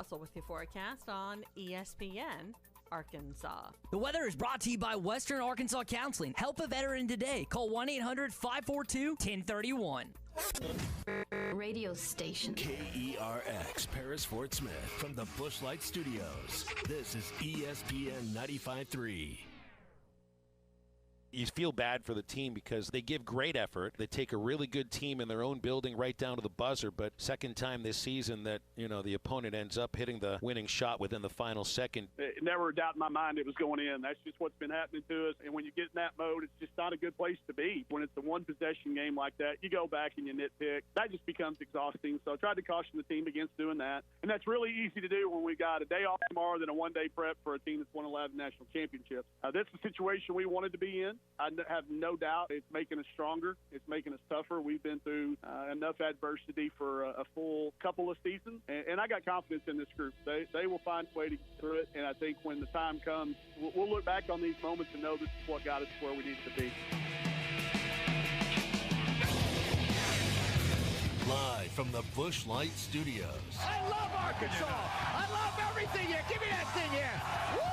Russell with your forecast on ESPN Arkansas. The weather is brought to you by Western Arkansas Counseling. Help a veteran today. Call 1-800-542-1031. Radio station. KERX, Paris, Fort Smith, from the Bushlight Studios. This is ESPN 95.3. You feel bad for the team because they give great effort. They take a really good team in their own building right down to the buzzer, but second time this season that, the opponent ends up hitting the winning shot within the final second. It never a doubt in my mind it was going in. That's just what's been happening to us. And when you get in that mode, it's just not a good place to be. When it's a one-possession game like that, you go back and you nitpick. That just becomes exhausting. So I tried to caution the team against doing that. And that's really easy to do when we got a day off tomorrow, then a one-day prep for a team that's won 11 national championships. That's the situation we wanted to be in. I have no doubt it's making us stronger. It's making us tougher. We've been through enough adversity for a full couple of seasons, and I got confidence in this group. They will find a way to get through it, and I think when the time comes, we'll look back on these moments and know this is what got us where we need to be. Live from the Bushlight Studios. I love Arkansas. I love everything here. Give me that thing here. Woo!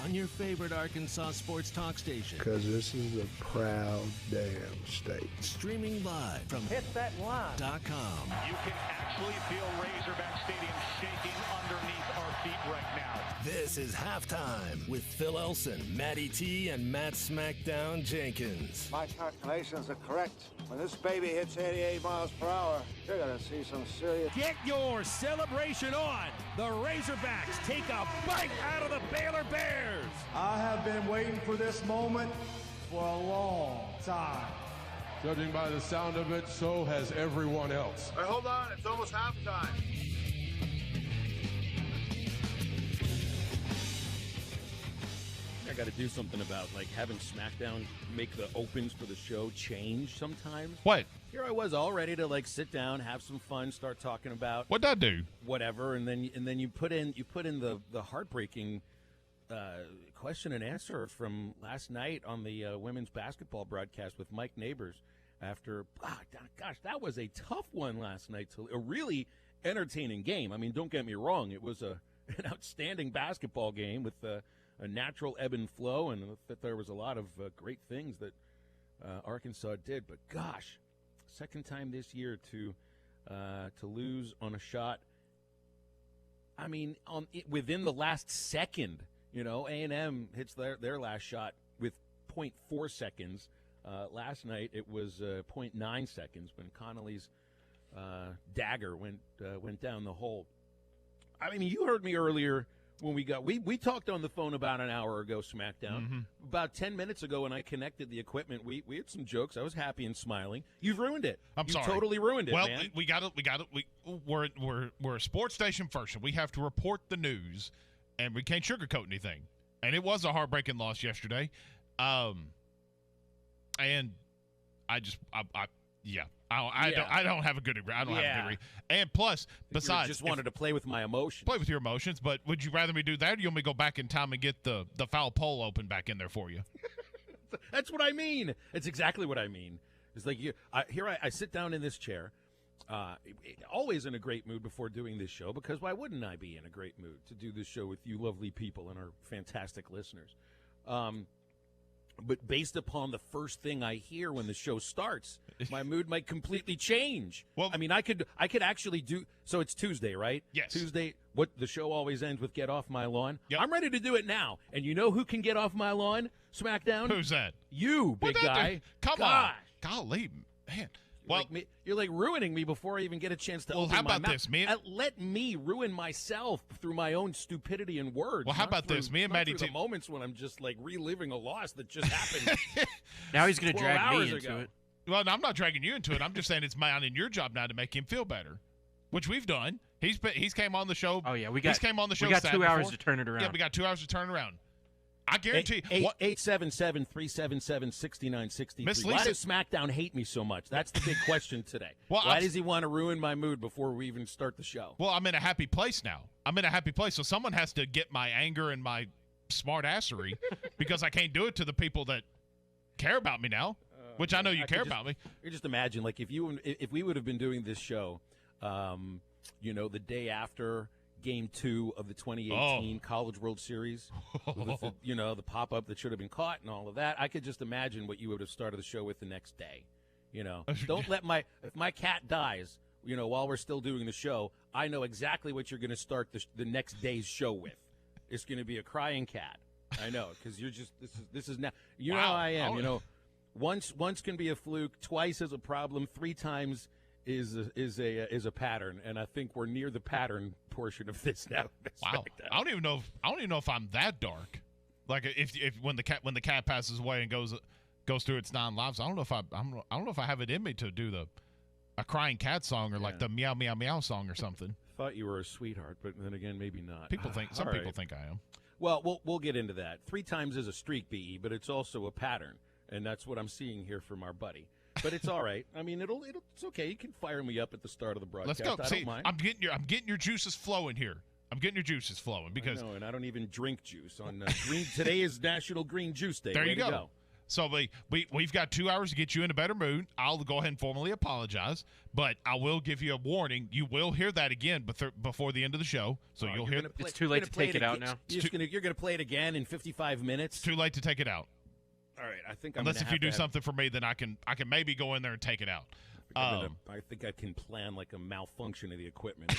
On your favorite Arkansas sports talk station. Because this is a proud damn state. Streaming live from HitThatLine.com. You can actually feel Razorback Stadium shaking underneath our feet right now. This is Halftime with Phil Elson, Matty T, and Matt Smackdown Jenkins. My calculations are correct. When this baby hits 88 miles per hour, you're going to see some serious... Get your celebration on. The Razorbacks take a bite out of the Baylor Bears. I have been waiting for this moment for a long time. Judging by the sound of it, so has everyone else. Hey, hold on. It's almost halftime. I got to do something about having SmackDown make the opens for the show change sometimes. What? Here I was all ready to sit down, have some fun, start talking about what'd I do? Whatever, and then you put in the heartbreaking question and answer from last night on the women's basketball broadcast with Mike Neighbors. After gosh, that was a tough one last night. A really entertaining game. I mean, don't get me wrong, it was an outstanding basketball game with a natural ebb and flow, and that there was a lot of great things that Arkansas did. But gosh, second time this year to lose on a shot. I mean, within the last second, A&M hits their last shot with 0.4 seconds. Last night it was 0.9 seconds when Connolly's dagger went down the hole. I mean, you heard me earlier. When we talked on the phone about an hour ago, SmackDown. Mm-hmm. About 10 minutes ago when I connected the equipment, we had some jokes. I was happy and smiling. You've ruined it. I'm sorry. You totally ruined it, well, man. We're a sports station first, and we have to report the news, and we can't sugarcoat anything. And it was a heartbreaking loss yesterday. And I don't have a good agree. I don't have a good agree. And plus, besides, you just wanted to play with my emotions. Play with your emotions, but would you rather me do that, or you want me to go back in time and get the foul pole open back in there for you? That's what I mean. It's exactly what I mean. It's like I sit down in this chair, always in a great mood before doing this show, because why wouldn't I be in a great mood to do this show with you lovely people and our fantastic listeners? But based upon the first thing I hear when the show starts, my mood might completely change. Well, I mean, I could actually do. So it's Tuesday, right? Yes. Tuesday. What the show always ends with: "Get off my lawn." Yep. I'm ready to do it now. And you know who can get off my lawn? SmackDown. Who's that? You, big guy. Come on, golly, man. Well, you're ruining me before I even get a chance to open how my about mouth. this, man? Let me ruin myself through my own stupidity and words. Well, how about this? Me and Maddie the moments when I'm just reliving a loss that just happened. Now he's going to drag me into ago. it. Well, no, I'm not dragging you into it. I'm just saying it's mine and your job now to make him feel better, which we've done. He's came on the show. Oh yeah, we came on the show. We got 2 hours to turn it around. Yeah, we got 2 hours to turn it around. I guarantee. 877-377-6963. Why does SmackDown hate me so much? That's the big question today. Why does he want to ruin my mood before we even start the show? Well, I'm in a happy place now. So someone has to get my anger and my smart assery because I can't do it to the people that care about me now, which I know you care about me. You just imagine, if we would have been doing this show the day after Game 2 of the 2018 College World Series, with the pop-up that should have been caught and all of that. I could just imagine what you would have started the show with the next day. Don't let if my cat dies, while we're still doing the show, I know exactly what you're going to start the next day's show with. It's going to be a crying cat. I know, because you're just this is now. Wow. How I am. Once can be a fluke, twice is a problem, 3 times is a pattern, and I think we're near the pattern portion of this now. Wow. I don't even know if I'm that dark. Like if when the cat passes away and goes through its 9 lives, I don't know if I have it in me to do a crying cat song or like the meow meow meow song or something. Thought you were a sweetheart, but then again, maybe not. Some people think I am. Well, we'll get into that. 3 times is a streak, BE, but it's also a pattern, and that's what I'm seeing here from our buddy. But it's all right. I mean, it's okay. You can fire me up at the start of the broadcast. Let's go. I don't mind. I'm getting your juices flowing here. I'm getting your juices flowing because and I don't even drink juice on green. Today is National Green Juice Day. There you go. So we've got 2 hours to get you in a better mood. I'll go ahead and formally apologize, but I will give you a warning. You will hear that again before the end of the show. So you'll hear it. It's too late to take it out now. You're going to play it again in 55 minutes? It's too late to take it out. All right, I think I'm unless if you do something for me, then I can maybe go in there and take it out. I think I can plan like a malfunction of the equipment.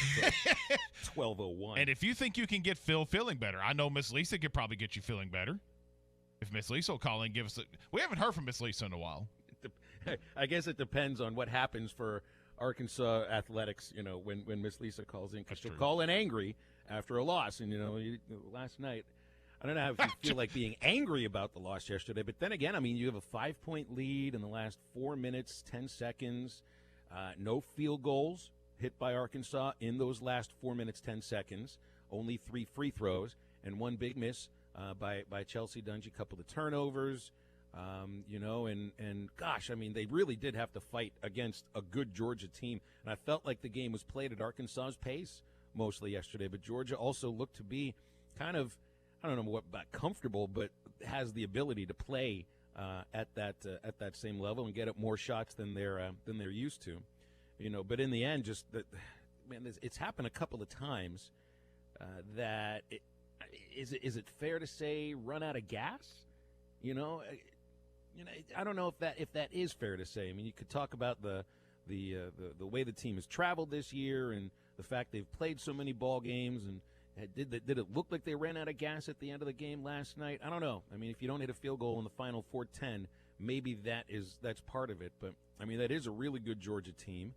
12:01. And if you think you can get Phil feeling better, I know Miss Lisa could probably get you feeling better. If Miss Lisa will call in, give us we haven't heard from Miss Lisa in a while. I guess it depends on what happens for Arkansas athletics. When Miss Lisa calls in, because she'll call in angry after a loss. And last night, I don't know if you feel like being angry about the loss yesterday, but then again, I mean, you have a 5-point lead in the last 4 minutes, 10 seconds, no field goals hit by Arkansas in those last 4 minutes, 10 seconds, only 3 free throws, and 1 big miss by Chelsea Dungy, a couple of turnovers, and gosh, I mean, they really did have to fight against a good Georgia team, and I felt like the game was played at Arkansas's pace mostly yesterday, but Georgia also looked to be kind of, I don't know what about comfortable, but has the ability to play at that same level and get up more shots than they're used to, But in the end, it's happened a couple of times that is it fair to say run out of gas? I don't know if that is fair to say. I mean, you could talk about the way the team has traveled this year and the fact they've played so many ball games and. Did it look like they ran out of gas at the end of the game last night? I don't know. I mean, if you don't hit a field goal in the final 4:10, maybe that's part of it. But, I mean, that is a really good Georgia team.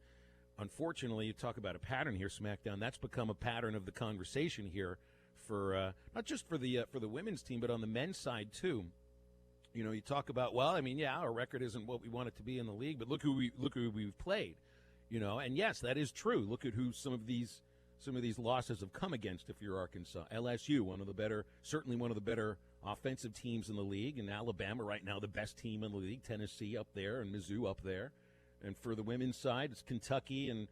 Unfortunately, you talk about a pattern here, SmackDown. That's become a pattern of the conversation here for not just for the women's team, but on the men's side, too. You talk about, well, I mean, yeah, our record isn't what we want it to be in the league, but look who we've played. And, yes, that is true. Look at who some of these losses have come against if you're Arkansas. LSU, certainly one of the better offensive teams in the league, and Alabama right now the best team in the league, Tennessee up there and Mizzou up there. And for the women's side, it's Kentucky and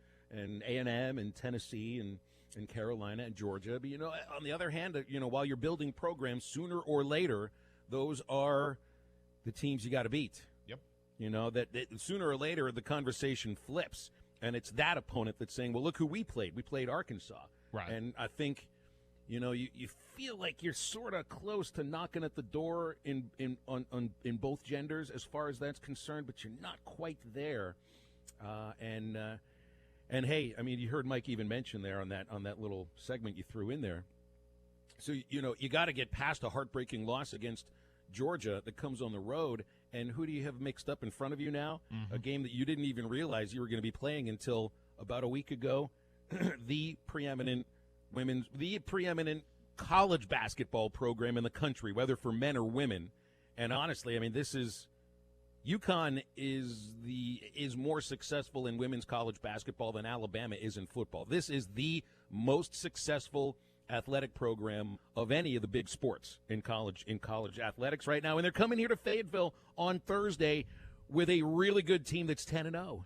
A&M and Tennessee and Carolina and Georgia. But, on the other hand, while you're building programs, sooner or later, those are the teams you got to beat. Yep. That sooner or later the conversation flips. And it's that opponent that's saying, well, look who we played. We played Arkansas. Right. And I think, you feel like you're sort of close to knocking at the door in both genders as far as that's concerned, but you're not quite there. And hey, I mean, you heard Mike even mention there on that little segment you threw in there. So, you got to get past a heartbreaking loss against Georgia that comes on the road. And who do you have mixed up in front of you now? Mm-hmm. A game that you didn't even realize you were going to be playing until about a week ago. the preeminent college basketball program in the country, whether for men or women. And honestly, I mean, UConn is more successful in women's college basketball than Alabama is in football. This is the most successful athletic program of any of the big sports in college athletics right now, and they're coming here to Fayetteville on Thursday with a really good team that's 10-0.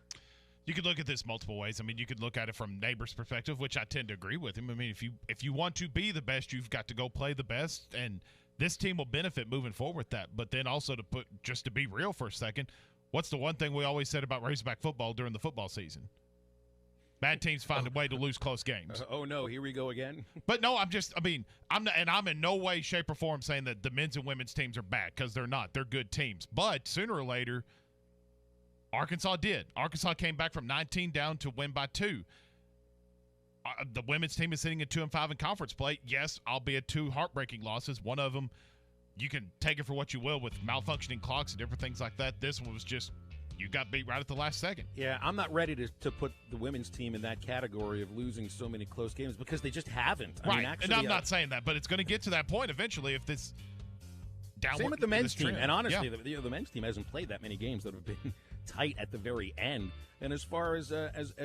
You could look at this multiple ways. I mean, you could look at it from Neighbor's perspective, which I tend to agree with him. I mean, if you want to be the best, you've got to go play the best, and this team will benefit moving forward with that. But then also just to be real for a second, what's the one thing we always said about Razorback football during the football season? Bad teams find a way to lose close games. Oh, no, here we go again. But no, I'm in no way, shape, or form saying that the men's and women's teams are bad, because they're not. They're good teams. But sooner or later, Arkansas did. Arkansas came back from 19 down to win by 2. The women's team is sitting at 2-5 in conference play. Yes, albeit 2 heartbreaking losses. One of them, you can take it for what you will with malfunctioning clocks and different things like that. This one was just, you got beat right at the last second. Yeah, I'm not ready to put the women's team in that category of losing so many close games because they just haven't. Right, and I'm not saying that, but it's going to get to that point eventually if this downward. Same with the men's team, and honestly, yeah. the men's team hasn't played that many games that have been tight at the very end. And as far as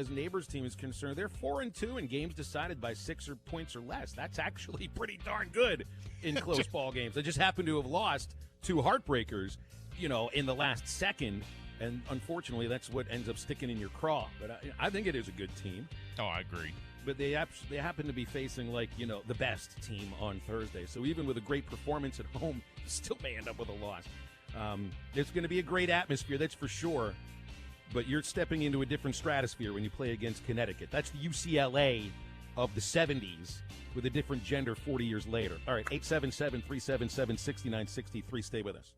Neighbors' team is concerned, they're 4-2 in games decided by 6 points or less. That's actually pretty darn good in close ball games. They just happen to have lost 2 heartbreakers, in the last second. And unfortunately, that's what ends up sticking in your craw. But I think it is a good team. Oh, I agree. But they happen to be facing, the best team on Thursday. So even with a great performance at home, you still may end up with a loss. There's going to be a great atmosphere, that's for sure. But you're stepping into a different stratosphere when you play against Connecticut. That's the UCLA of the 70s with a different gender 40 years later. All right, 877-377-6963. Stay with us.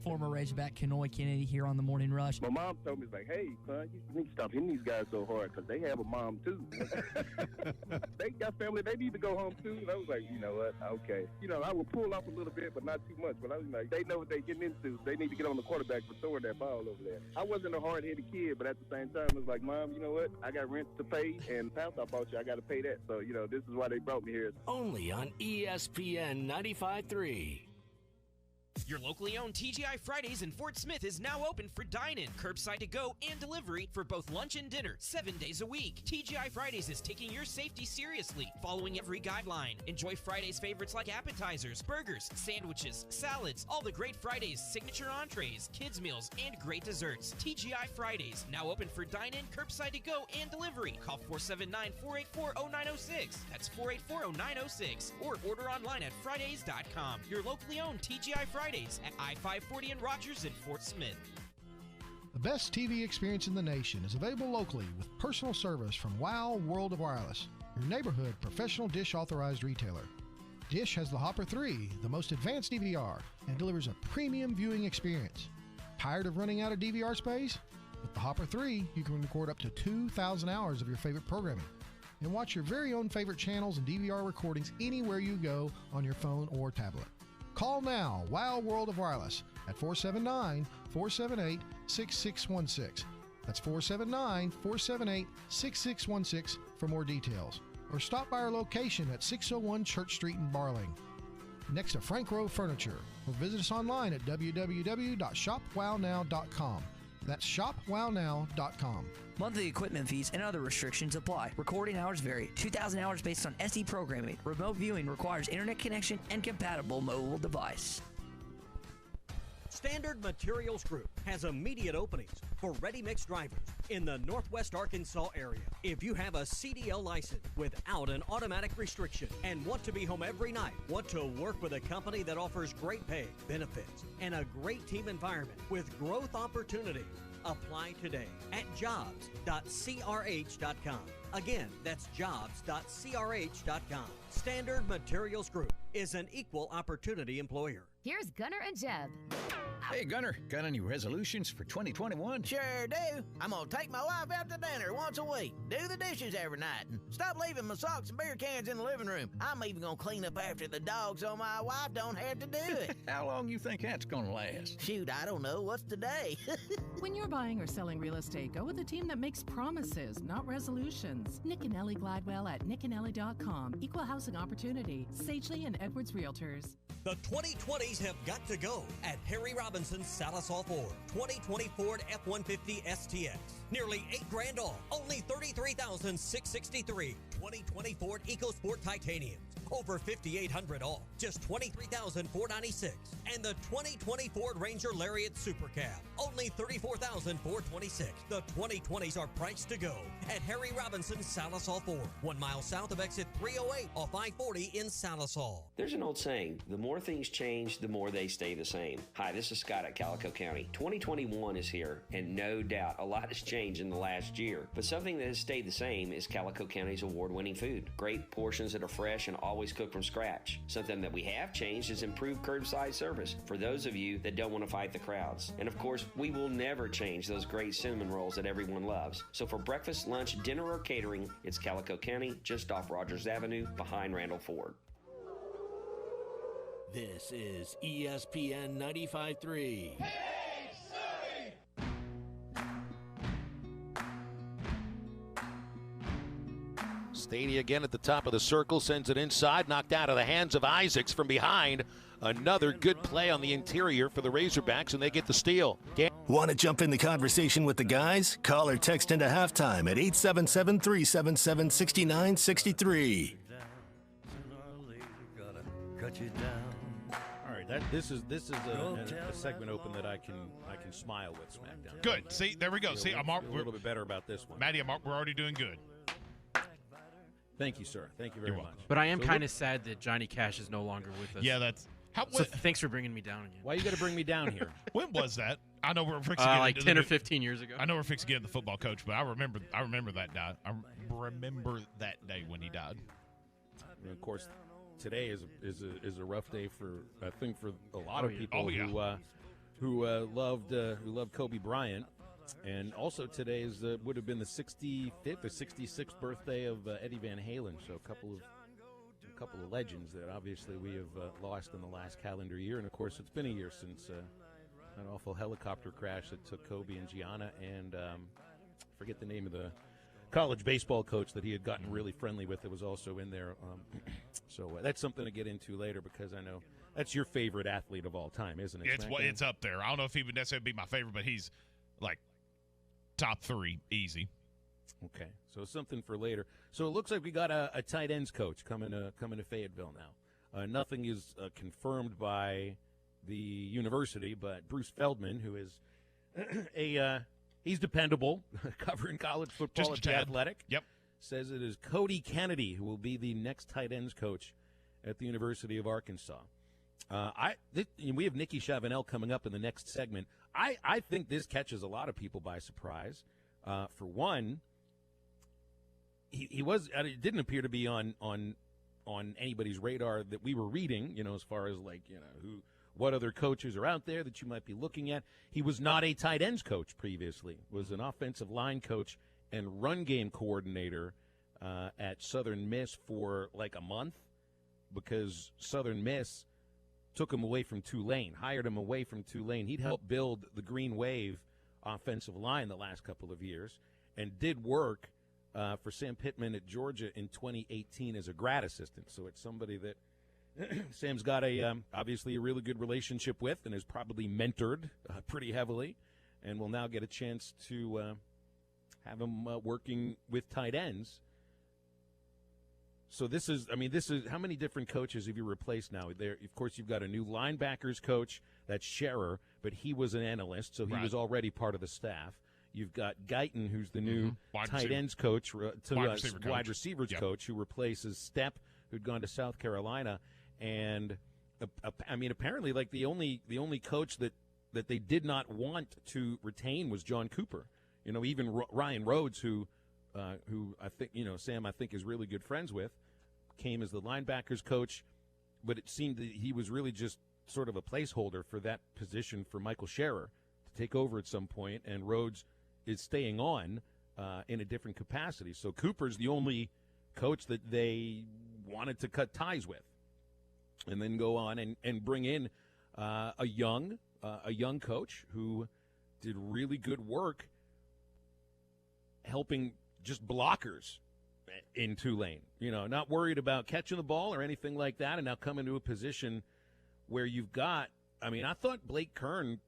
Former Razorback Kenoy Kennedy here on the Morning Rush. My mom told me, hey, son, you need to stop hitting these guys so hard because they have a mom, too. They got family. They need to go home, too. And I was like, you know what? Okay. I would pull off a little bit, but not too much. But I was like, they know what they're getting into. They need to get on the quarterback for throwing that ball over there. I wasn't a hard-headed kid, but at the same time, it was like, Mom, you know what? I got rent to pay, and the house I bought you, I got to pay that. So, this is why they brought me here. Only on ESPN 95.3. Your locally owned TGI Fridays in Fort Smith is now open for dine-in, curbside to go, and delivery for both lunch and dinner, 7 days a week. TGI Fridays is taking your safety seriously, following every guideline. Enjoy Fridays favorites like appetizers, burgers, sandwiches, salads, all the great Fridays, signature entrees, kids meals, and great desserts. TGI Fridays, now open for dine-in, curbside to go, and delivery. Call 479-484-0906. That's 484-0906. Or order online at Fridays.com. Your locally owned TGI Fridays at I-540 in Rogers and Fort Smith. The best TV experience in the nation is available locally with personal service from Wow World of Wireless, your neighborhood professional Dish authorized retailer. Dish has the Hopper 3, the most advanced DVR, and delivers a premium viewing experience. Tired of running out of DVR space? With the Hopper 3, you can record up to 2,000 hours of your favorite programming and watch your very own favorite channels and DVR recordings anywhere you go on your phone or tablet. Call now, Wow World of Wireless, at 479-478-6616. That's 479-478-6616 for more details. Or stop by our location at 601 Church Street in Barling, next to Frank Rowe Furniture. Or visit us online at www.shopwownow.com. That's shopwownow.com. Monthly equipment fees and other restrictions apply. Recording hours vary. 2,000 hours based on SE programming. Remote viewing requires internet connection and compatible mobile device. Standard Materials Group has immediate openings for ready-mix drivers in the Northwest Arkansas area. If you have a CDL license without an automatic restriction and want to be home every night, want to work with a company that offers great pay, benefits, and a great team environment with growth opportunity, apply today at jobs.crh.com. Again, that's jobs.crh.com. Standard Materials Group is an equal opportunity employer. Here's Gunnar and Jeb. Hey, Gunnar, got any resolutions for 2021? Sure do. I'm going to take my wife out to dinner once a week, do the dishes every night, and stop leaving my socks and beer cans in the living room. I'm even going to clean up after the dog so my wife don't have to do it. How long you think that's going to last? Shoot, I don't know. What's today? When you're buying or selling real estate, go with a team that makes promises, not resolutions. Nick and Ellie Gladwell at nickandellie.com. Equal housing opportunity. Sagely and Edwards Realtors. The 2020s have got to go at Harry Robinson's Salisal Ford. 2020 Ford F-150 STX. Nearly $8,000 off. Only $33,663. 2020 Ford EcoSport Titaniums. Over 5,800 all, just $23,496. And the 2020 Ford Ranger Lariat Super Cab, only $34,426. The 2020s are priced to go at Harry Robinson Salisal Ford, 1 mile south of exit 308 off I-40 in Salisal. There's an old saying, the more things change, the more they stay the same. Hi, this is Scott at Calico County. 2021 is here, and no doubt a lot has changed in the last year. But something that has stayed the same is Calico County's award-winning food. Great portions that are fresh and always cooked from scratch. Something that we have changed is improved curbside service for those of you that don't want to fight the crowds. And of course, we will never change those great cinnamon rolls that everyone loves. So for breakfast, lunch, dinner, or catering, it's Calico County, just off Rogers Avenue, behind Randall Ford. This is ESPN 95.3. Stady again at the top of the circle, sends it inside, knocked out of the hands of Isaacs from behind. Another good play on the interior for the Razorbacks, and they get the steal. Want to jump in the conversation with the guys? Call or text into halftime at 877-377-6963. All right, this is a segment open that I can smile with SmackDown. Good. See, there we go. See, we're a little bit better about this one. Maddie, we're already doing good. Thank you, sir. Thank you very much. But I am kind of sad that Johnny Cash is no longer with us. Yeah, that's so thanks for bringing me down again. Why you got to bring me down here? When was that? I know we're fixing like 10 or 15 years ago. I know we're fixing to get the football coach, but I remember that day. I remember that day when he died. And of course, today is a rough day for I think for a lot of people who loved Kobe Bryant. And also today would have been the 65th or 66th birthday of Eddie Van Halen. So a couple of legends that obviously we have lost in the last calendar year. And of course, it's been a year since that awful helicopter crash that took Kobe and Gianna and forget the name of the college baseball coach that he had gotten really friendly with that was also in there. So that's something to get into later because I know that's your favorite athlete of all time, isn't it? It's up there. I don't know if he would necessarily be my favorite, but he's like top 3, easy. Okay, so something for later. So it looks like we got a tight ends coach coming to Fayetteville now. Nothing is confirmed by the university, but Bruce Feldman, who is he's dependable, covering college football at The Athletic. Yep, says it is Cody Kennedy who will be the next tight ends coach at the University of Arkansas. We have Nikki Chavanel coming up in the next segment. I think this catches a lot of people by surprise. For one, it didn't appear to be on anybody's radar that we were reading, as far as what other coaches are out there that you might be looking at. He was not a tight ends coach previously. Was an offensive line coach and run game coordinator at Southern Miss for like a month because Southern Miss took him away from Tulane, hired him away from Tulane. He'd helped build the Green Wave offensive line the last couple of years and did work for Sam Pittman at Georgia in 2018 as a grad assistant. So it's somebody that Sam's got obviously a really good relationship with and has probably mentored pretty heavily and will now get a chance to have him working with tight ends. So this is how many different coaches have you replaced now? There, of course, you've got a new linebackers coach, that's Scherer, but he was an analyst, so he was already part of the staff. You've got Guyton, who's the new tight ends coach, wide receivers coach, who replaces Stepp, who'd gone to South Carolina, and apparently, like the only coach that they did not want to retain was John Cooper. Even Ryan Rhodes, who I think Sam is really good friends with, came as the linebackers coach, but it seemed that he was really just sort of a placeholder for that position for Michael Scherer to take over at some point, and Rhodes is staying on in a different capacity. So Cooper's the only coach that they wanted to cut ties with, and then go on and bring in a young coach who did really good work helping just blockers in Tulane, not worried about catching the ball or anything like that, and now come into a position where you've got, I thought Blake Kern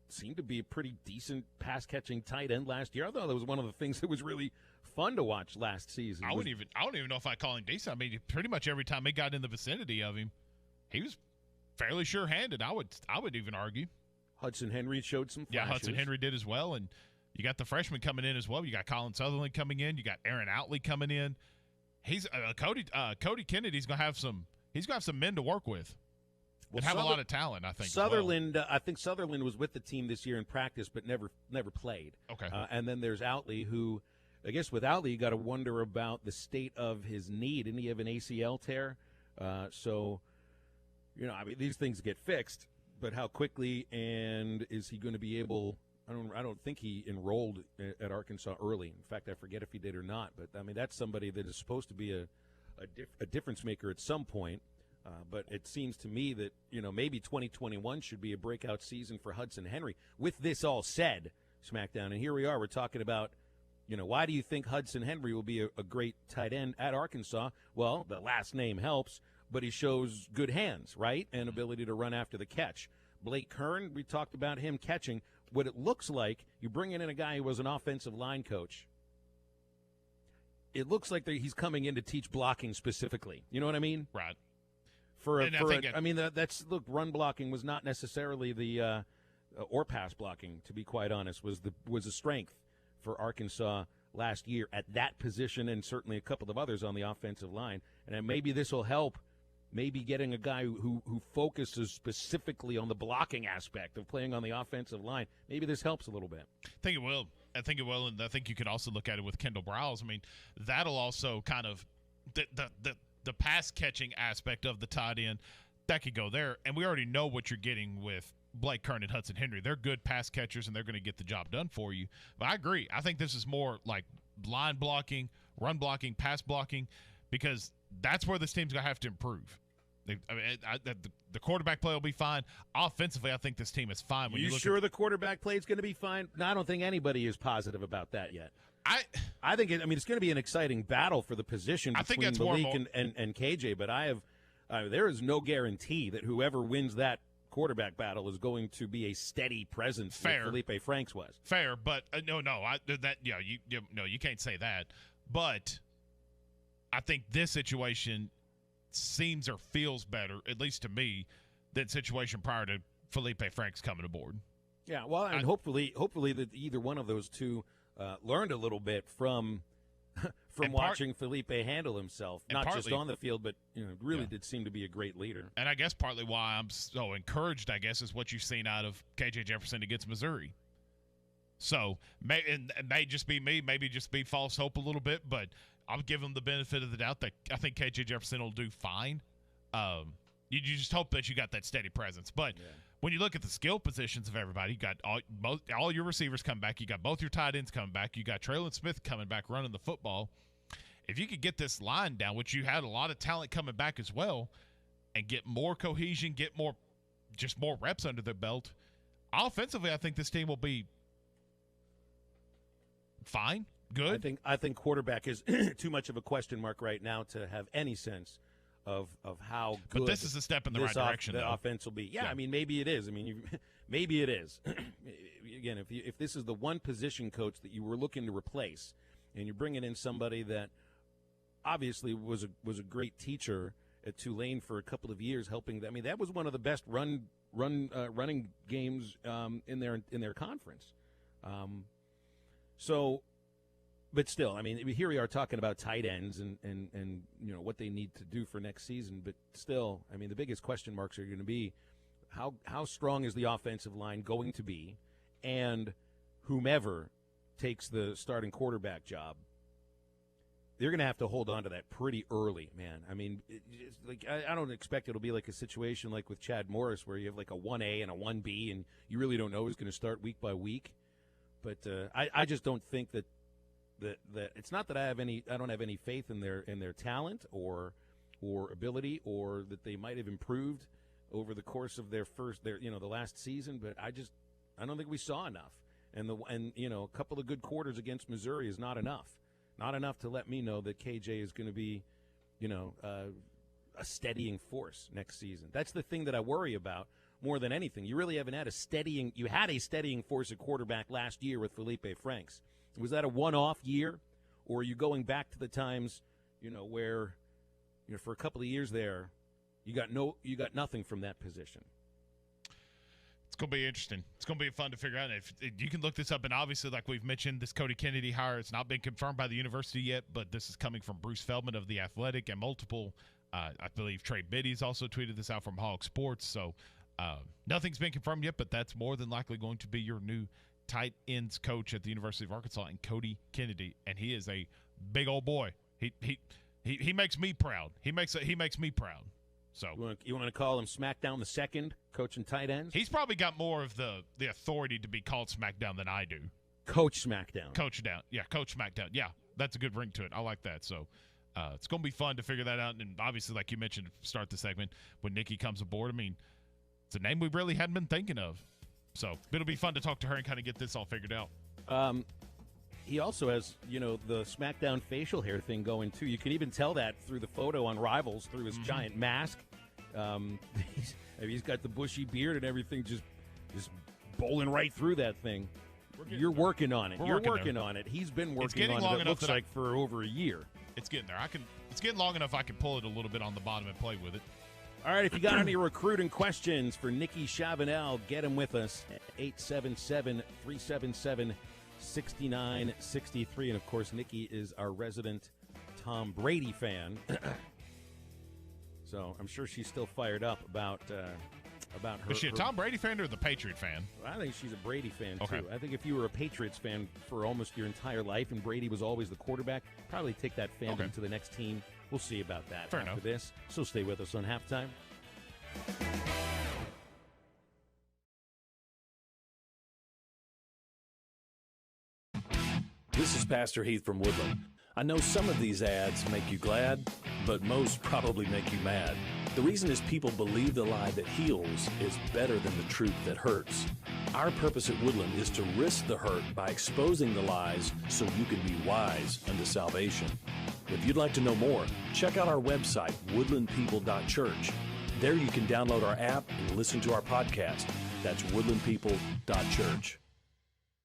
seemed to be a pretty decent pass-catching tight end last year. I thought that was one of the things that was really fun to watch last season. I don't even know if I call him decent. I mean, pretty much every time he got in the vicinity of him, he was fairly sure-handed. I would even argue. Hudson Henry showed some flashes. Yeah, Hudson Henry did as well, and you got the freshman coming in as well. You got Colin Sutherland coming in. You got Aaron Outley coming in. He's Cody Kennedy's gonna have some. He's gonna have some men to work with. And have a lot of talent, I think. Sutherland, I think Sutherland was with the team this year in practice, but never played. Okay. And then there's Outley, who, I guess, with Outley, you got to wonder about the state of his knee. Didn't he have an ACL tear? So, I mean, these things get fixed, but how quickly, and is he going to be able? I don't think he enrolled at Arkansas early. In fact, I forget if he did or not. But I mean, that's somebody that is supposed to be a difference maker at some point. But it seems to me that, maybe 2021 should be a breakout season for Hudson Henry. With this all said, SmackDown, and here we are, we're talking about, why do you think Hudson Henry will be a great tight end at Arkansas? Well, the last name helps, but he shows good hands, right, and ability to run after the catch. Blake Kern, we talked about him catching. What it looks like, you're bringing in a guy who was an offensive line coach. It looks like he's coming in to teach blocking specifically. You know what I mean? Right. Run blocking was not necessarily the or pass blocking, to be quite honest, was a strength for Arkansas last year at that position, and certainly a couple of others on the offensive line. And maybe this will help. Maybe getting a guy who focuses specifically on the blocking aspect of playing on the offensive line. Maybe this helps a little bit. I think it will, and I think you could also look at it with Kendall Browse. I mean, that'll also kind of the pass catching aspect of the tight end that could go there, and we already know what you're getting with Blake Kern and Hudson Henry. They're good pass catchers, and they're going to get the job done for you. But I agree. I think this is more like line blocking, run blocking, pass blocking, because that's where this team's going to have to improve. The quarterback play will be fine. Offensively, I think this team is fine. When you sure the quarterback play is going to be fine? No, I don't think anybody is positive about that yet. I think it's going to be an exciting battle for the position between Malik and KJ, but there is no guarantee that whoever wins that quarterback battle is going to be a steady presence. Fair. Like Felipe Franks was. Fair, but you can't say that. But I think this situation seems or feels better, at least to me, than situation prior to Felipe Franks coming aboard. Yeah, well, and hopefully that either one of those two learned a little bit from watching Felipe handle himself, not just on the field, but really did seem to be a great leader. And I guess partly why I'm so encouraged, is what you've seen out of KJ Jefferson against Missouri. So it may just be me, maybe just be false hope a little bit, but I'll give him the benefit of the doubt that I think KJ Jefferson will do fine. You just hope that you got that steady presence. But when you look at the skill positions of everybody, you got all your receivers coming back. You got both your tight ends coming back. You got Traylon Smith coming back running the football. If you could get this line down, which you had a lot of talent coming back as well, and get more cohesion, get more reps under their belt, offensively, I think this team will be fine, good. I think quarterback is too much of a question mark right now to have any sense of how good. But this is a step in the right direction. The offense will be. Yeah, I mean, maybe it is. I mean, maybe it is. Again, if this is the one position coach that you were looking to replace, and you're bringing in somebody that obviously was a great teacher at Tulane for a couple of years, helping. I mean, that was one of the best running games in their conference. But still, I mean, here we are talking about tight ends and what they need to do for next season. But still, I mean, the biggest question marks are going to be how strong is the offensive line going to be, and whomever takes the starting quarterback job, they're going to have to hold on to that pretty early, man. I mean, I don't expect it'll be like a situation like with Chad Morris where you have like a 1A and a 1B, and you really don't know who's going to start week by week. But I just don't think that it's not that I don't have any faith in their talent or ability, or that they might have improved over the course of the last season, but I don't think we saw enough. And a couple of good quarters against Missouri is not enough. Not enough to let me know that KJ is going to be, a steadying force next season. That's the thing that I worry about more than anything. You really haven't had you had a steadying force at quarterback last year with Felipe Franks. Was that a one-off year, Or are you going back to the times, where, for a couple of years there, you got nothing from that position? It's going to be interesting. It's going to be fun to figure out. If you can look this up, and obviously, like we've mentioned, this Cody Kennedy hire, it's not been confirmed by the university yet, but this is coming from Bruce Feldman of The Athletic and multiple, I believe Trey Biddy's also tweeted this out from Hog Sports. So nothing's been confirmed yet, but that's more than likely going to be your new tight ends coach at the University of Arkansas, and Cody Kennedy, and he is a big old boy. He makes me proud. He makes me proud. So you want to call him SmackDown the Second, coaching tight ends? He's probably got more of the authority to be called SmackDown than I do. Coach SmackDown. Coach SmackDown. Yeah, that's a good ring to it. I like that. So it's going to be fun to figure that out. And obviously, like you mentioned, start the segment when Nikki comes aboard. I mean, it's a name we really hadn't been thinking of. So it'll be fun to talk to her and kind of get this all figured out. He also has, the SmackDown facial hair thing going, too. You can even tell that through the photo on Rivals, through his giant mask. He's got the bushy beard and everything just bowling right through that thing. You're working on it. You're working on it. He's been working on it, it looks like, for over a year. It's getting there. It's getting long enough I can pull it a little bit on the bottom and play with it. All right, if you got any recruiting questions for Nikki Chavanel, get them with us at 877-377-6963. And, of course, Nikki is our resident Tom Brady fan. So I'm sure she's still fired up about her. Is she a Tom Brady fan or the Patriot fan? I think she's a Brady fan, okay, too. I think if you were a Patriots fan for almost your entire life and Brady was always the quarterback, probably take that fandom to the next team. We'll see about that after this. So stay with us on Halftime. This is Pastor Heath from Woodland. I know some of these ads make you glad, but most probably make you mad. The reason is people believe the lie that heals is better than the truth that hurts. Our purpose at Woodland is to risk the hurt by exposing the lies so you can be wise unto salvation. If you'd like to know more, check out our website, woodlandpeople.church. There you can download our app and listen to our podcast. That's woodlandpeople.church.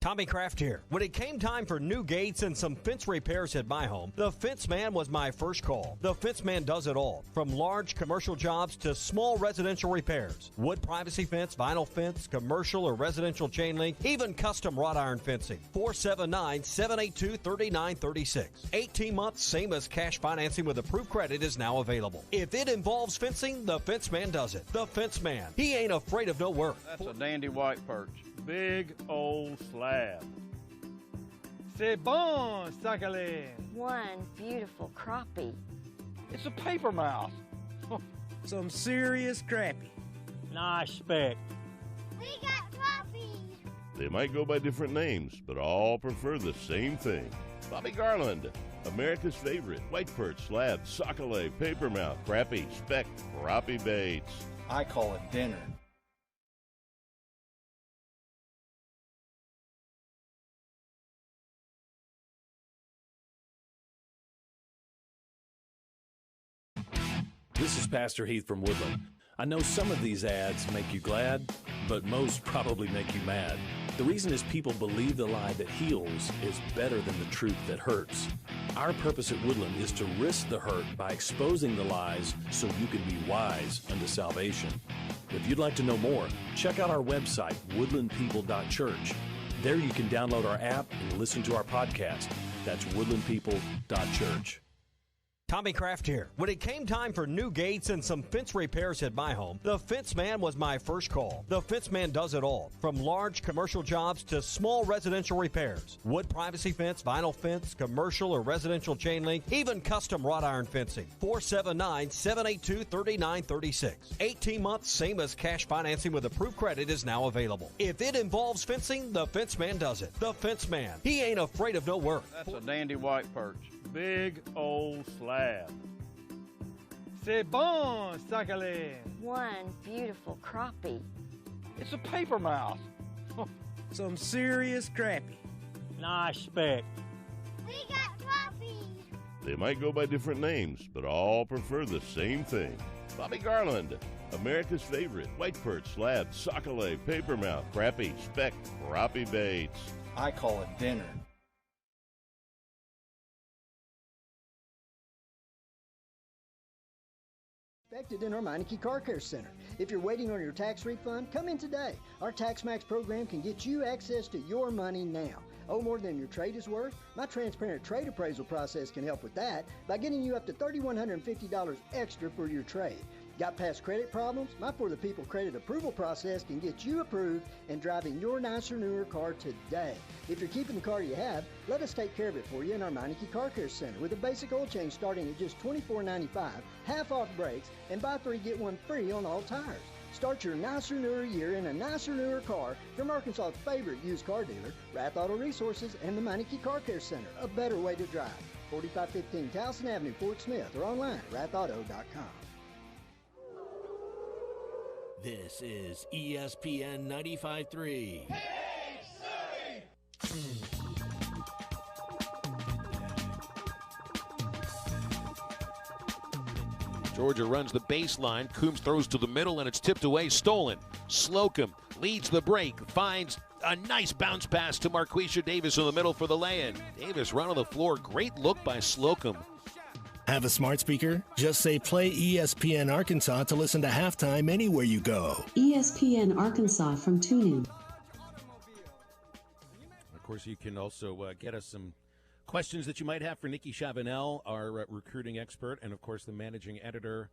Tommy Kraft here. When it came time for new gates and some fence repairs at my home, the Fence Man was my first call. The Fence Man does it all, from large commercial jobs to small residential repairs. Wood privacy fence, vinyl fence, commercial or residential chain link, even custom wrought iron fencing. 479-782-3936. 18 months, same as cash financing with approved credit is now available. If it involves fencing, the Fence Man does it. The Fence Man. He ain't afraid of no work. That's a dandy white perch. Big old slab. C'est bon, sacalé. One beautiful crappie. It's a paper mouse. Some serious crappie. Nice speck. We got crappies. They might go by different names, but all prefer the same thing. Bobby Garland, America's favorite white perch, slab, sockeye, paper mouth, crappie, speck, crappie baits. I call it dinner. This is Pastor Heath from Woodland. I know some of these ads make you glad, but most probably make you mad. The reason is people believe the lie that heals is better than the truth that hurts. Our purpose at Woodland is to risk the hurt by exposing the lies so you can be wise unto salvation. If you'd like to know more, check out our website, woodlandpeople.church. There you can download our app and listen to our podcast. That's woodlandpeople.church. Tommy Kraft here. When it came time for new gates and some fence repairs at my home, the Fence Man was my first call. The Fence Man does it all, from large commercial jobs to small residential repairs. Wood privacy fence, vinyl fence, commercial or residential chain link, even custom wrought iron fencing. 479-782-3936. 18 months, same as cash financing with approved credit is now available. If it involves fencing, the Fence Man does it. The Fence Man. He ain't afraid of no work. That's a dandy white perch. Big old slab. C'est bon, sacalé. One beautiful crappie. It's a paper mouse. Some serious crappie. Nice speck. We got crappies. They might go by different names, but all prefer the same thing. Bobby Garland, America's favorite white perch, slab, sockeye, paper mouth, crappie, speck, crappie baits. I call it dinner. Expected in our Meineke Car Care Center. If you're waiting on your tax refund, come in today. Our Tax Max program can get you access to your money now. Owe more than your trade is worth? My transparent trade appraisal process can help with that by getting you up to $3,150 extra for your trade. Got past credit problems? My For the People credit approval process can get you approved and driving your nicer, newer car today. If you're keeping the car you have, let us take care of it for you in our Meineke Car Care Center with a basic oil change starting at just $24.95, half off brakes, and buy 3 get 1 free on all tires. Start your nicer, newer year in a nicer, newer car from Arkansas's favorite used car dealer, Rath Auto Resources, and the Meineke Car Care Center. A better way to drive. 4515 Towson Avenue, Fort Smith, or online at rathauto.com. This is ESPN 95.3. Georgia runs the baseline. Coombs throws to the middle, and it's tipped away. Stolen. Slocum leads the break. Finds a nice bounce pass to Marquisha Davis in the middle for the lay-in. Davis run on the floor. Great look by Slocum. Have a smart speaker? Just say play ESPN Arkansas to listen to halftime anywhere you go. ESPN Arkansas from TuneIn. Of course, you can also get us some questions that you might have for Nikki Chavanel, our recruiting expert, and, of course, the managing editor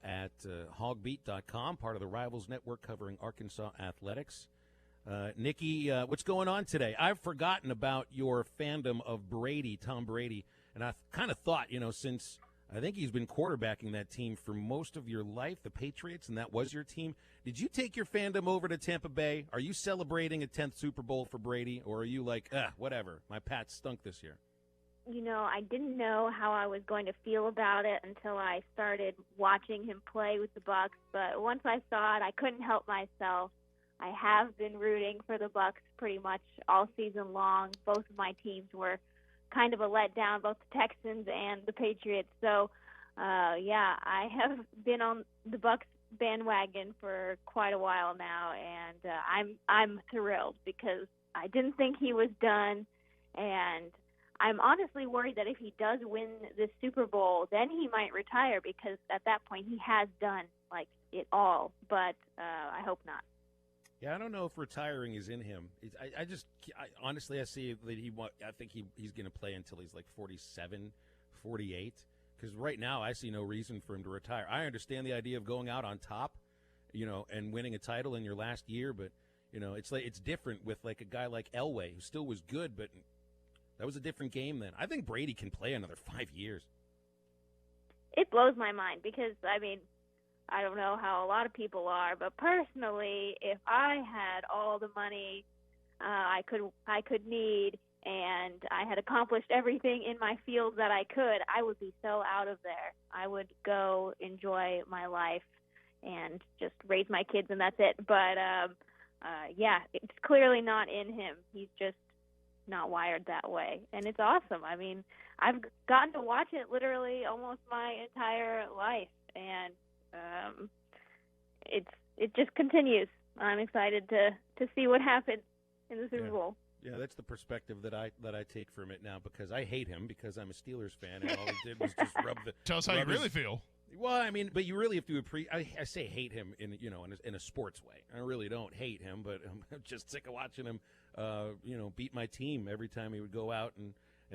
at hogbeat.com, part of the Rivals Network covering Arkansas athletics. Nikki, what's going on today? I've forgotten about your fandom of Brady, Tom Brady. And I kind of thought, since I think he's been quarterbacking that team for most of your life, the Patriots, and that was your team. Did you take your fandom over to Tampa Bay? Are you celebrating a 10th Super Bowl for Brady, or are you like, whatever, my Pats stunk this year? I didn't know how I was going to feel about it until I started watching him play with the Bucs. But once I saw it, I couldn't help myself. I have been rooting for the Bucs pretty much all season long. Both of my teams were kind of a letdown, both the Texans and the Patriots. So, I have been on the Bucs bandwagon for quite a while now, and I'm thrilled because I didn't think he was done, and I'm honestly worried that if he does win this Super Bowl, then he might retire because at that point he has done it all. But I hope not. Yeah, I don't know if retiring is in him. Honestly, I see that I think he's going to play until he's like 47, 48. Because right now, I see no reason for him to retire. I understand the idea of going out on top, and winning a title in your last year. But it's different with like a guy like Elway, who still was good, but that was a different game then. I think Brady can play another 5 years. It blows my mind because I don't know how a lot of people are, but personally, if I had all the money I could need and I had accomplished everything in my field that I could, I would be so out of there. I would go enjoy my life and just raise my kids, and that's it. But, it's clearly not in him. He's just not wired that way, and it's awesome. I've gotten to watch it literally almost my entire life, and it just continues. I'm excited to see what happens in the Super Bowl. Yeah, that's the perspective that I take from it now, because I hate him because I'm a Steelers fan, and all he did was just rub the. Tell us how you really feel. Well, but you really have to appreciate. I say hate him in a sports way. I really don't hate him, but I'm just sick of watching him, beat my team every time he would go out and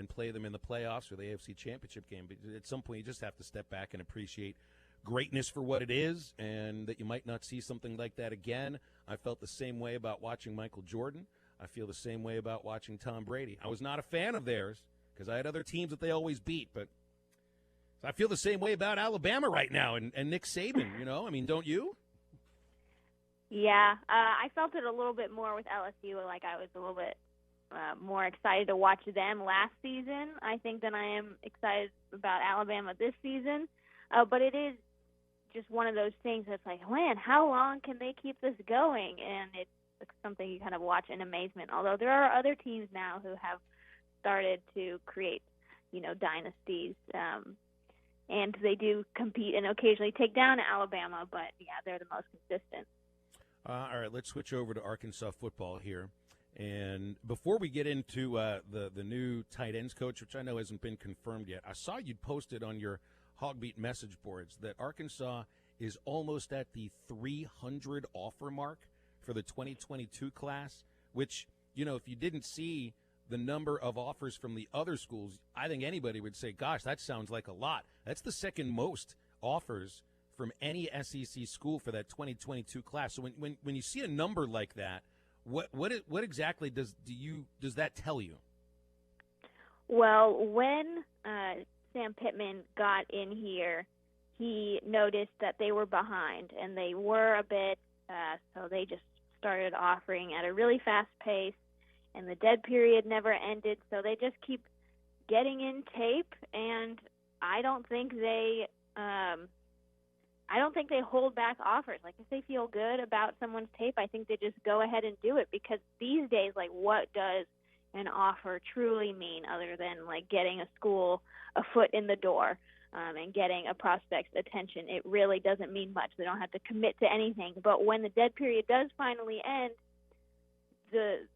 play them in the playoffs or the AFC Championship game. But at some point, you just have to step back and appreciate greatness for what it is, and that you might not see something like that again. I felt the same way about watching Michael Jordan. I feel the same way about watching Tom Brady. I was not a fan of theirs because I had other teams that they always beat, but I feel the same way about Alabama right now and Nick Saban, don't you? Yeah, I felt it a little bit more with LSU. Like I was a little bit more excited to watch them last season, I think, than I am excited about Alabama this season. But it is just one of those things that's like, man, how long can they keep this going? And it's something you kind of watch in amazement. Although there are other teams now who have started to create, dynasties, and they do compete and occasionally take down Alabama. But yeah, they're the most consistent. All right, let's switch over to Arkansas football here. And before we get into the new tight ends coach, which I know hasn't been confirmed yet, I saw you posted on your Hogbeat message boards that Arkansas is almost at the 300 offer mark for the 2022 class, which, if you didn't see the number of offers from the other schools, I think anybody would say, gosh, that sounds like a lot. That's the second most offers from any SEC school for that 2022 class. So when you see a number like that, what exactly does that tell you? Well, when Sam Pittman got in here, he noticed that they were behind, and they were a bit, so they just started offering at a really fast pace, and the dead period never ended, so they just keep getting in tape, and I don't think they hold back offers. Like, if they feel good about someone's tape, I think they just go ahead and do it, because these days, like, what does an offer truly mean other than, like, getting a school a foot in the door and getting a prospect's attention? It really doesn't mean much. They don't have to commit to anything. But when the dead period does finally end, the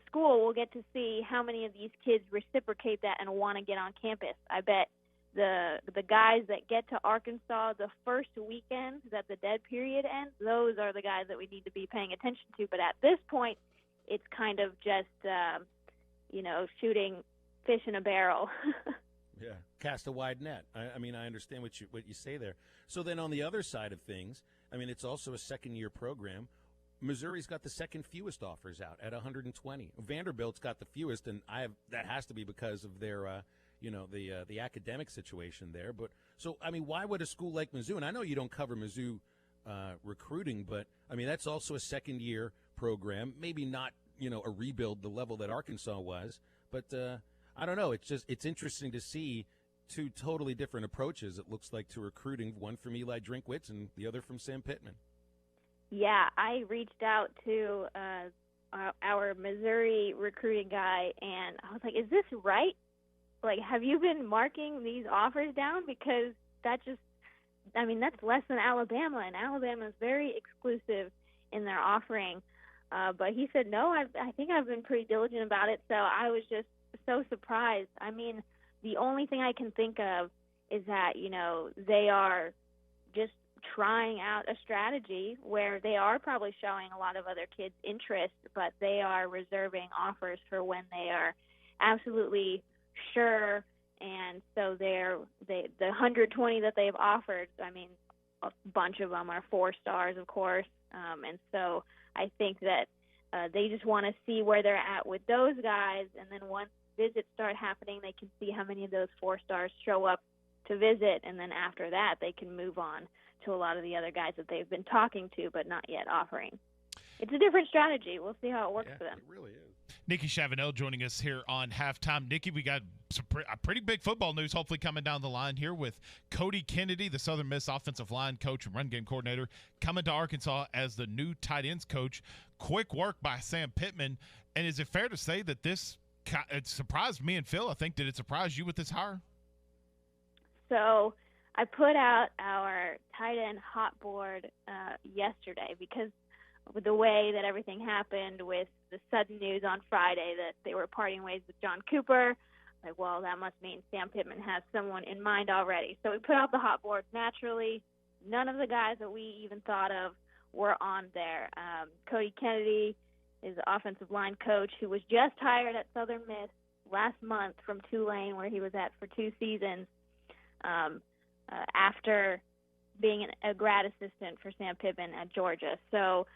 school will get to see how many of these kids reciprocate that and want to get on campus. I bet the guys that get to Arkansas the first weekend that the dead period ends, those are the guys that we need to be paying attention to. But at this point, it's kind of just, shooting fish in a barrel. Yeah, cast a wide net. I mean, I understand what you say there. So then on the other side of things, I mean, it's also a second-year program. Missouri's got the second fewest offers out at 120. Vanderbilt's got the fewest, and that has to be because of their, the academic situation there. But so, I mean, why would a school like Mizzou, and I know you don't cover Mizzou recruiting, but I mean, that's also a second-year program. Maybe not, a rebuild the level that Arkansas was, but I don't know. It's interesting to see two totally different approaches, it looks like, to recruiting, one from Eli Drinkwitz and the other from Sam Pittman. Yeah, I reached out to our Missouri recruiting guy, and I was like, is this right? Like, have you been marking these offers down? Because that's less than Alabama, and Alabama is very exclusive in their offering. But he said, no, I think I've been pretty diligent about it, so I was just so surprised. I mean, the only thing I can think of is that, they are just trying out a strategy where they are probably showing a lot of other kids interest, but they are reserving offers for when they are absolutely sure. And so the 120 that they've offered, I mean, a bunch of them are 4 stars, of course. And so I think that they just want to see where they're at with those guys, and then once visits start happening, they can see how many of those 4 stars show up to visit, and then after that, they can move on to a lot of the other guys that they've been talking to but not yet offering. It's a different strategy. We'll see how it works for them. It really is. Nikki Chavanel joining us here on Halftime. Nikki, we got a pretty big football news hopefully coming down the line here with Cody Kennedy, the Southern Miss offensive line coach and run game coordinator, coming to Arkansas as the new tight ends coach. Quick work by Sam Pittman. And is it fair to say that it surprised me and Phil? I think, did it surprise you with this hire? So I put out our tight end hot board yesterday because with the way that everything happened with the sudden news on Friday that they were parting ways with John Cooper, like, well, that must mean Sam Pittman has someone in mind already. So we put out the hot board. Naturally, none of the guys that we even thought of were on there. Cody Kennedy is the offensive line coach who was just hired at Southern Miss last month from Tulane, where he was at for 2 seasons, after being a grad assistant for Sam Pittman at Georgia. So,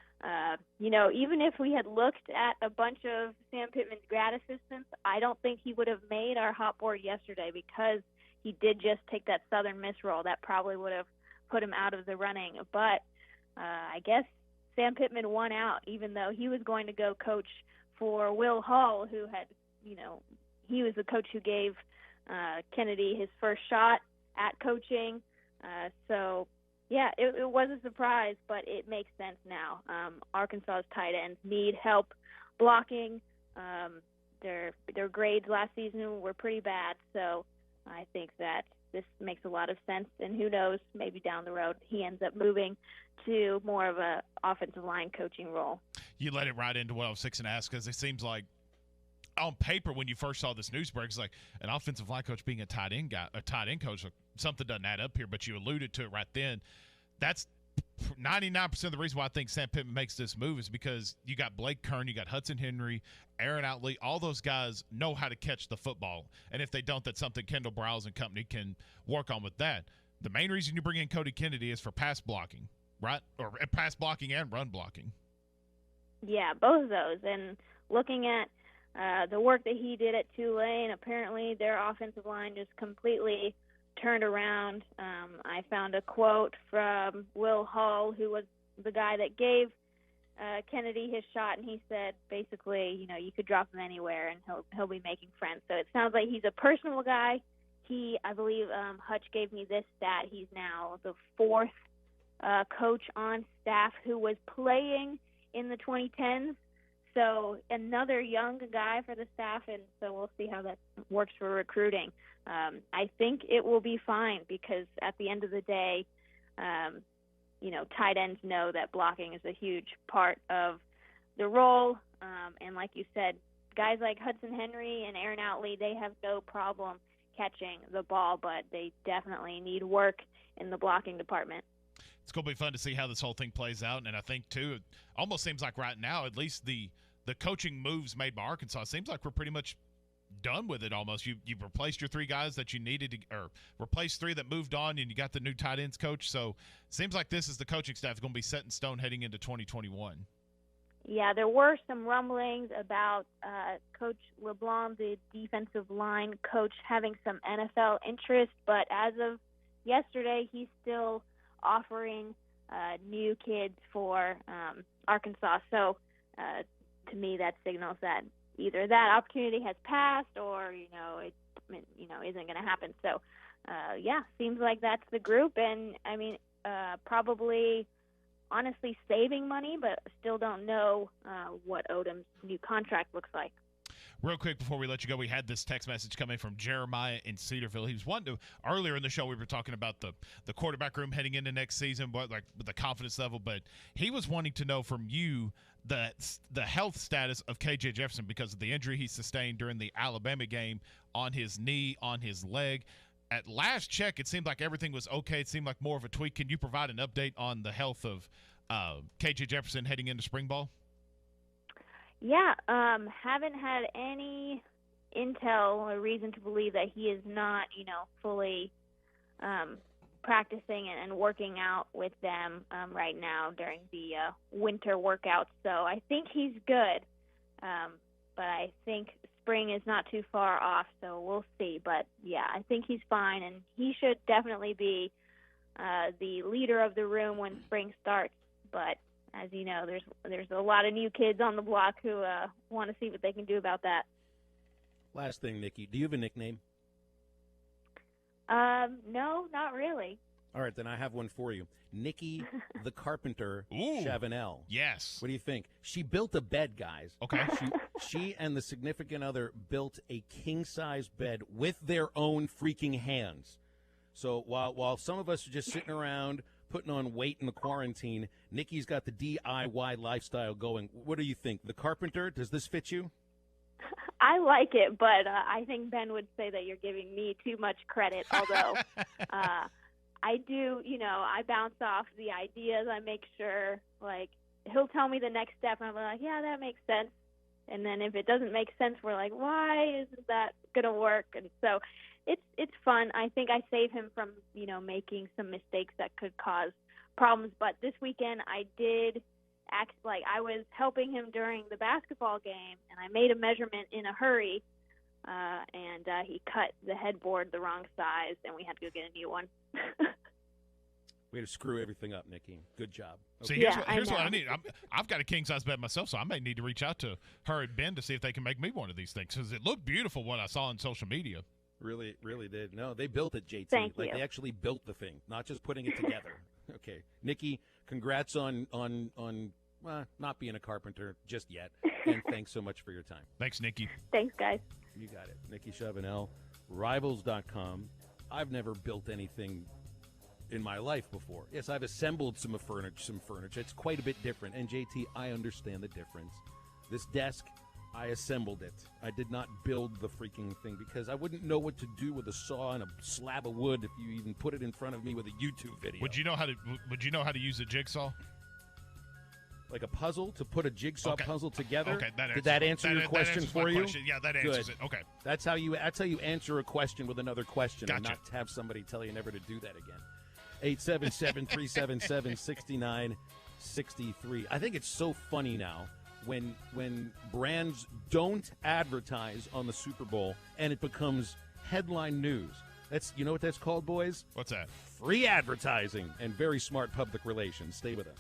even if we had looked at a bunch of Sam Pittman's grad assistants, I don't think he would have made our hot board yesterday because he did just take that Southern Miss role. That probably would have put him out of the running. But I guess Sam Pittman won out, even though he was going to go coach for Will Hall, who had, he was the coach who gave Kennedy his first shot at coaching. Yeah, it was a surprise, but it makes sense now. Arkansas's tight ends need help blocking. Their grades last season were pretty bad, so I think that this makes a lot of sense. And who knows, maybe down the road he ends up moving to more of a offensive line coaching role. You led it right into what I was fixing to ask, because it seems like on paper, when you first saw this news break, it's like an offensive line coach being a tight end coach. Something doesn't add up here, but you alluded to it right then. That's 99% of the reason why I think Sam Pittman makes this move is because you got Blake Kern, you got Hudson Henry, Aaron Outley. All those guys know how to catch the football. And if they don't, that's something Kendall Browse and company can work on with that. The main reason you bring in Cody Kennedy is for pass blocking, right? Or pass blocking and run blocking. Yeah, both of those. And looking at the work that he did at Tulane, apparently their offensive line just completely turned around. I found a quote from Will Hull, who was the guy that gave Kennedy his shot, and he said basically, you could drop him anywhere and he'll be making friends. So it sounds like he's a personal guy. I believe Hutch gave me this stat. He's now the fourth coach on staff who was playing in the 2010s. So another young guy for the staff, and so we'll see how that works for recruiting. I think it will be fine because at the end of the day, tight ends know that blocking is a huge part of the role. And like you said, guys like Hudson Henry and Aaron Outley, they have no problem catching the ball, but they definitely need work in the blocking department. It's going to be fun to see how this whole thing plays out. And I think, too, it almost seems like right now, at least the coaching moves made by Arkansas, it seems like we're pretty much done with it almost. You've replaced your three guys that you needed to, or replaced three that moved on, and you got the new tight ends coach. So it seems like this is the coaching staff is going to be set in stone heading into 2021. Yeah, there were some rumblings about Coach LeBlanc, the defensive line coach, having some NFL interest, but as of yesterday, he's still offering new kids for Arkansas. So to me, that signals that either that opportunity has passed or it isn't going to happen. So seems like that's the group, and I mean probably honestly saving money, but still don't know what Odom's new contract looks like. Real quick before we let you go, we had this text message coming from Jeremiah in Cedarville. He was wanting to, earlier in the show we were talking about the quarterback room heading into next season, but like the confidence level, but he was wanting to know from you the health status of KJ Jefferson because of the injury he sustained during the Alabama game on his knee, on his leg. At last check, it seemed like everything was okay. It seemed like more of a tweak. Can you provide an update on the health of KJ Jefferson heading into spring ball? Yeah, haven't had any intel or reason to believe that he is not, fully practicing and working out with them right now during the winter workouts. So I think he's good, but I think spring is not too far off, so we'll see. But, yeah, I think he's fine, and he should definitely be the leader of the room when spring starts. But as you know, there's a lot of new kids on the block who want to see what they can do about that. Last thing, Nikki, do you have a nickname? No, not really. All right, then I have one for you. Nikki the Carpenter Chavanel. Yes. What do you think? She built a bed, guys. Okay. She and the significant other built a king-size bed with their own freaking hands. So while some of us are just sitting around putting on weight in the quarantine, Nikki's got the DIY lifestyle going. What do you think? The Carpenter, does this fit you? I like it, but I think Ben would say that you're giving me too much credit, although I do, I bounce off the ideas. I make sure, he'll tell me the next step, and I'm like, yeah, that makes sense. And then if it doesn't make sense, we're like, why isn't that going to work? And so it's fun. I think I save him from, making some mistakes that could cause problems. But this weekend I did act like I was helping him during the basketball game, and I made a measurement in a hurry, and he cut the headboard the wrong size, and we had to go get a new one. Way to screw everything up, Nikki. Good job. Okay. See, here's what I need. I've got a king-size bed myself, so I may need to reach out to her and Ben to see if they can make me one of these things, because it looked beautiful what I saw on social media. Really, really did. No, they built it, JT. Thank you. They actually built the thing, not just putting it together. Okay. Nikki, congrats on not being a carpenter just yet, and thanks so much for your time. Thanks, Nikki. Thanks, guys. You got it. Nikki Chavanel, Rivals.com. I've never built anything in my life before. Yes, I've assembled some furniture. It's quite a bit different. And, JT, I understand the difference. This desk, I assembled it. I did not build the freaking thing because I wouldn't know what to do with a saw and a slab of wood if you even put it in front of me with a YouTube video. Would you know how to use a jigsaw? Like a puzzle to put a jigsaw puzzle together. Okay, did that answer your question for you? Yeah, that answers it. Okay, that's how you answer a question with another question, gotcha. And not have somebody tell you never to do that again. 877-377-6963. I think it's so funny now when brands don't advertise on the Super Bowl and it becomes headline news. You know what that's called, boys? What's that? Free advertising and very smart public relations. Stay with us.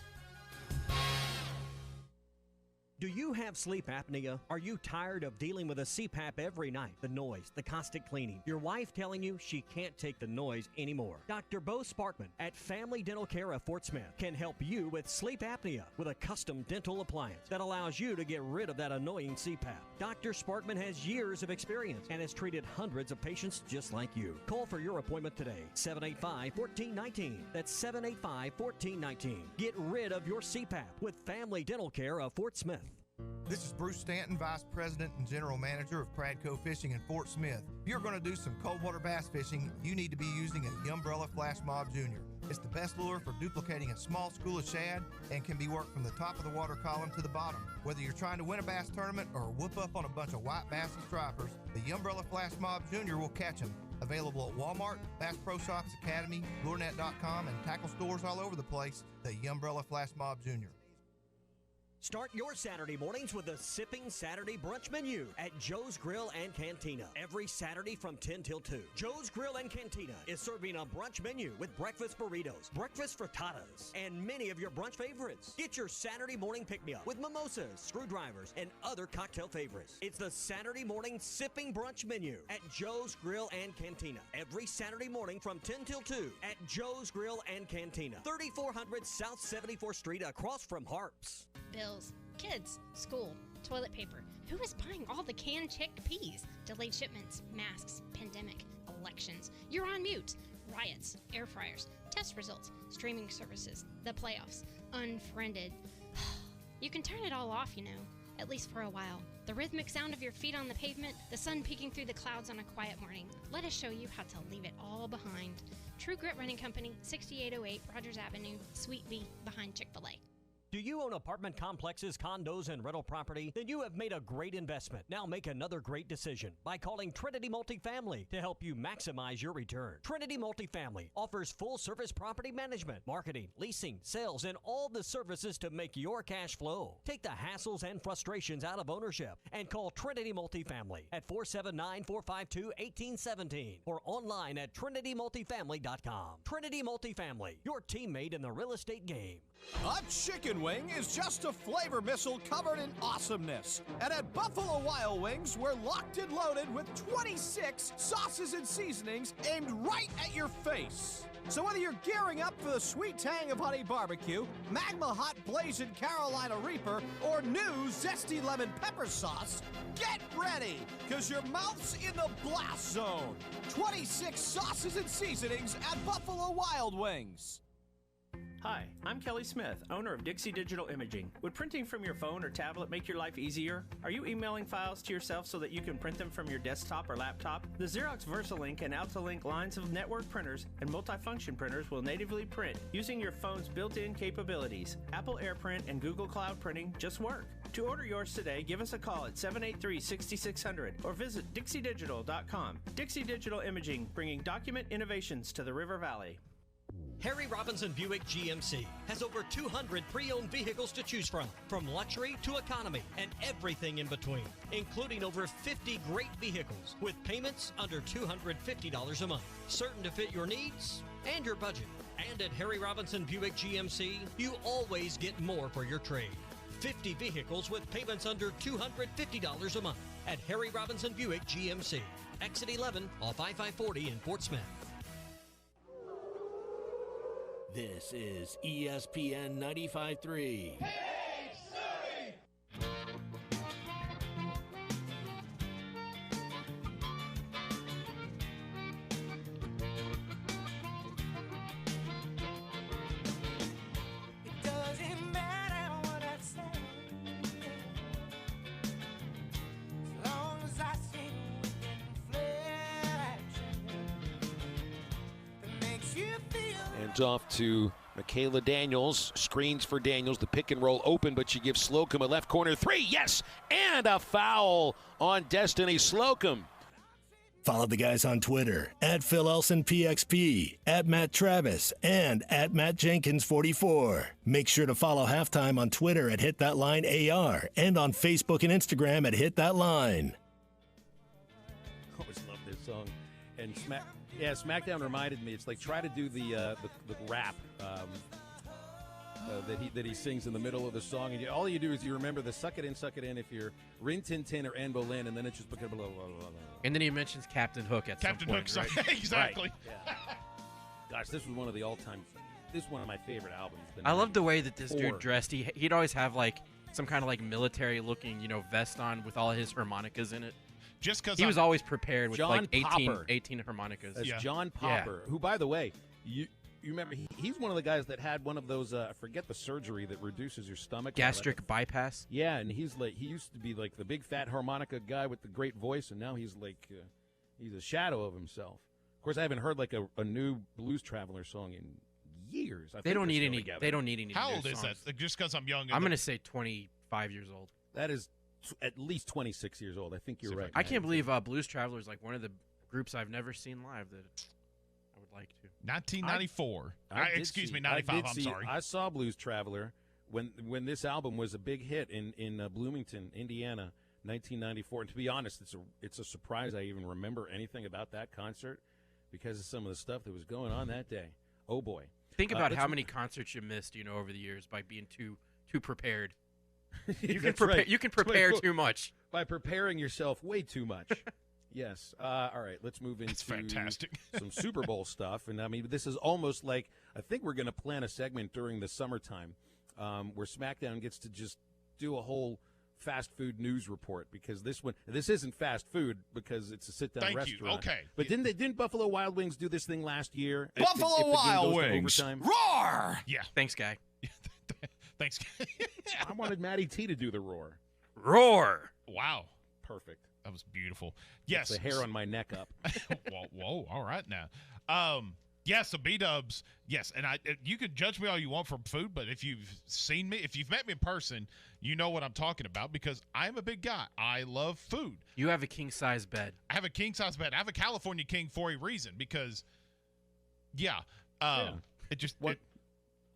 Do you have sleep apnea? Are you tired of dealing with a CPAP every night? The noise, the constant cleaning, your wife telling you she can't take the noise anymore. Dr. Bo Sparkman at Family Dental Care of Fort Smith can help you with sleep apnea with a custom dental appliance that allows you to get rid of that annoying CPAP. Dr. Sparkman has years of experience and has treated hundreds of patients just like you. Call for your appointment today, 785-1419. That's 785-1419. Get rid of your CPAP with Family Dental Care of Fort Smith. This is Bruce Stanton, Vice President and General Manager of Pradco Fishing in Fort Smith. If you're going to do some cold water bass fishing, you need to be using a Umbrella Flash Mob Jr. It's the best lure for duplicating a small school of shad and can be worked from the top of the water column to the bottom. Whether you're trying to win a bass tournament or whoop up on a bunch of white bass and stripers, the Umbrella Flash Mob Jr. will catch them. Available at Walmart, Bass Pro Shops Academy, LureNet.com, and tackle stores all over the place, the Umbrella Flash Mob Jr. Start your Saturday mornings with a Sipping Saturday brunch menu at Joe's Grill and Cantina. Every Saturday from 10 till 2. Joe's Grill and Cantina is serving a brunch menu with breakfast burritos, breakfast frittatas, and many of your brunch favorites. Get your Saturday morning pick-me-up with mimosas, screwdrivers, and other cocktail favorites. It's the Saturday morning Sipping Brunch menu at Joe's Grill and Cantina. Every Saturday morning from 10 till 2 at Joe's Grill and Cantina. 3400 South 74th Street across from Harps. Bills, kids, school, toilet paper. Who is buying all the canned chickpeas? Delayed shipments, masks, pandemic, elections. You're on mute. Riots, air fryers, test results, streaming services, the playoffs, unfriended. You can turn it all off, you know, at least for a while. The rhythmic sound of your feet on the pavement, the sun peeking through the clouds on a quiet morning. Let us show you how to leave it all behind. True Grit Renting Company, 6808 Rogers Avenue, Suite B, behind Chick-fil-A. Do you own apartment complexes, condos, and rental property? Then you have made a great investment. Now make another great decision by calling Trinity Multifamily to help you maximize your return. Trinity Multifamily offers full-service property management, marketing, leasing, sales, and all the services to make your cash flow. Take the hassles and frustrations out of ownership and call Trinity Multifamily at 479-452-1817 or online at trinitymultifamily.com. Trinity Multifamily, your teammate in the real estate game. A chicken wing is just a flavor missile covered in awesomeness. And at Buffalo Wild Wings, we're locked and loaded with 26 sauces and seasonings aimed right at your face. So whether you're gearing up for the sweet tang of honey barbecue, Magma Hot Blazing Carolina Reaper, or new zesty lemon pepper sauce, get ready, because your mouth's in the blast zone. 26 sauces and seasonings at Buffalo Wild Wings. Hi, I'm Kelly Smith, owner of Dixie Digital Imaging. Would printing from your phone or tablet make your life easier? Are you emailing files to yourself so that you can print them from your desktop or laptop? The Xerox VersaLink and AltaLink lines of network printers and multifunction printers will natively print using your phone's built-in capabilities. Apple AirPrint and Google Cloud Printing just work. To order yours today, give us a call at 783-6600 or visit dixiedigital.com. Dixie Digital Imaging, bringing document innovations to the River Valley. Harry Robinson Buick GMC has over 200 pre-owned vehicles to choose from luxury to economy and everything in between, including over 50 great vehicles with payments under $250 a month, certain to fit your needs and your budget. And at Harry Robinson Buick GMC, you always get more for your trade. 50 vehicles with payments under $250 a month at Harry Robinson Buick GMC, exit 11 off I-540 in Fort Smith. This is ESPN 95.3. Hands off to Michaela Daniels. Screens for Daniels. The pick and roll open, but she gives Slocum a left corner three. Yes! And a foul on Destiny Slocum. Follow the guys on Twitter at Phil Elson PXP, at Matt Travis, and at Matt Jenkins 44. Make sure to follow Halftime on Twitter at Hit That Line AR and on Facebook and Instagram at Hit That Line. Always love this song. And SmackDown reminded me. It's like try to do the rap that he sings in the middle of the song, and all you do is you remember the suck it in if you're Rin Tin Tin or Anne Boleyn, and then it's just blah, blah, blah, blah, blah. And then he mentions Captain Hook at some point. Captain Hook, right? exactly. Right. Yeah. Gosh, this was one of the all-time. This is one of my favorite albums. I love the way that this dude dressed. He'd always have like some kind of like military-looking, vest on with all his harmonicas in it. Just because he was always prepared with John like 18 harmonicas. That's John Popper, who, by the way, you remember he's one of the guys that had one of those I forget the surgery that reduces your stomach. Gastric bypass. Yeah, and he used to be like the big fat harmonica guy with the great voice, and now he's like he's a shadow of himself. Of course, I haven't heard like a new Blues Traveler song in years. They don't need any. They don't need any. How new old is songs. that? Just because I'm young. I'm going to say 25 years old. That is at least 26 years old. I think you're right. I can't believe Blues Traveler is like one of the groups I've never seen live that I would like to. 1994. Excuse me, 95. I'm sorry. I saw Blues Traveler when this album was a big hit in Bloomington, Indiana, 1994. And to be honest, it's a surprise I even remember anything about that concert because of some of the stuff that was going on that day. Oh boy! Think about how many concerts you missed, over the years by being too prepared. You can prepare. Right. You can prepare too much by preparing yourself way too much. Yes. All right. Let's move into some Super Bowl stuff. And I mean, this is almost like I think we're going to plan a segment during the summertime where SmackDown gets to just do a whole fast food news report because this isn't fast food because it's a sit-down restaurant. Okay. But didn't Buffalo Wild Wings do this thing last year? Buffalo Wild Wings. Roar! Yeah. Thanks, guy. Thanks. I wanted Matty T to do the roar. Roar! Wow. Perfect. That was beautiful. Yes. The hair on my neck up. Whoa. All right now. Yes, the B-dubs. Yes, and you can judge me all you want for food, but if you've seen me, if you've met me in person, you know what I'm talking about because I'm a big guy. I love food. You have a king-size bed. I have a king-size bed. I have a California king for a reason because, it just what.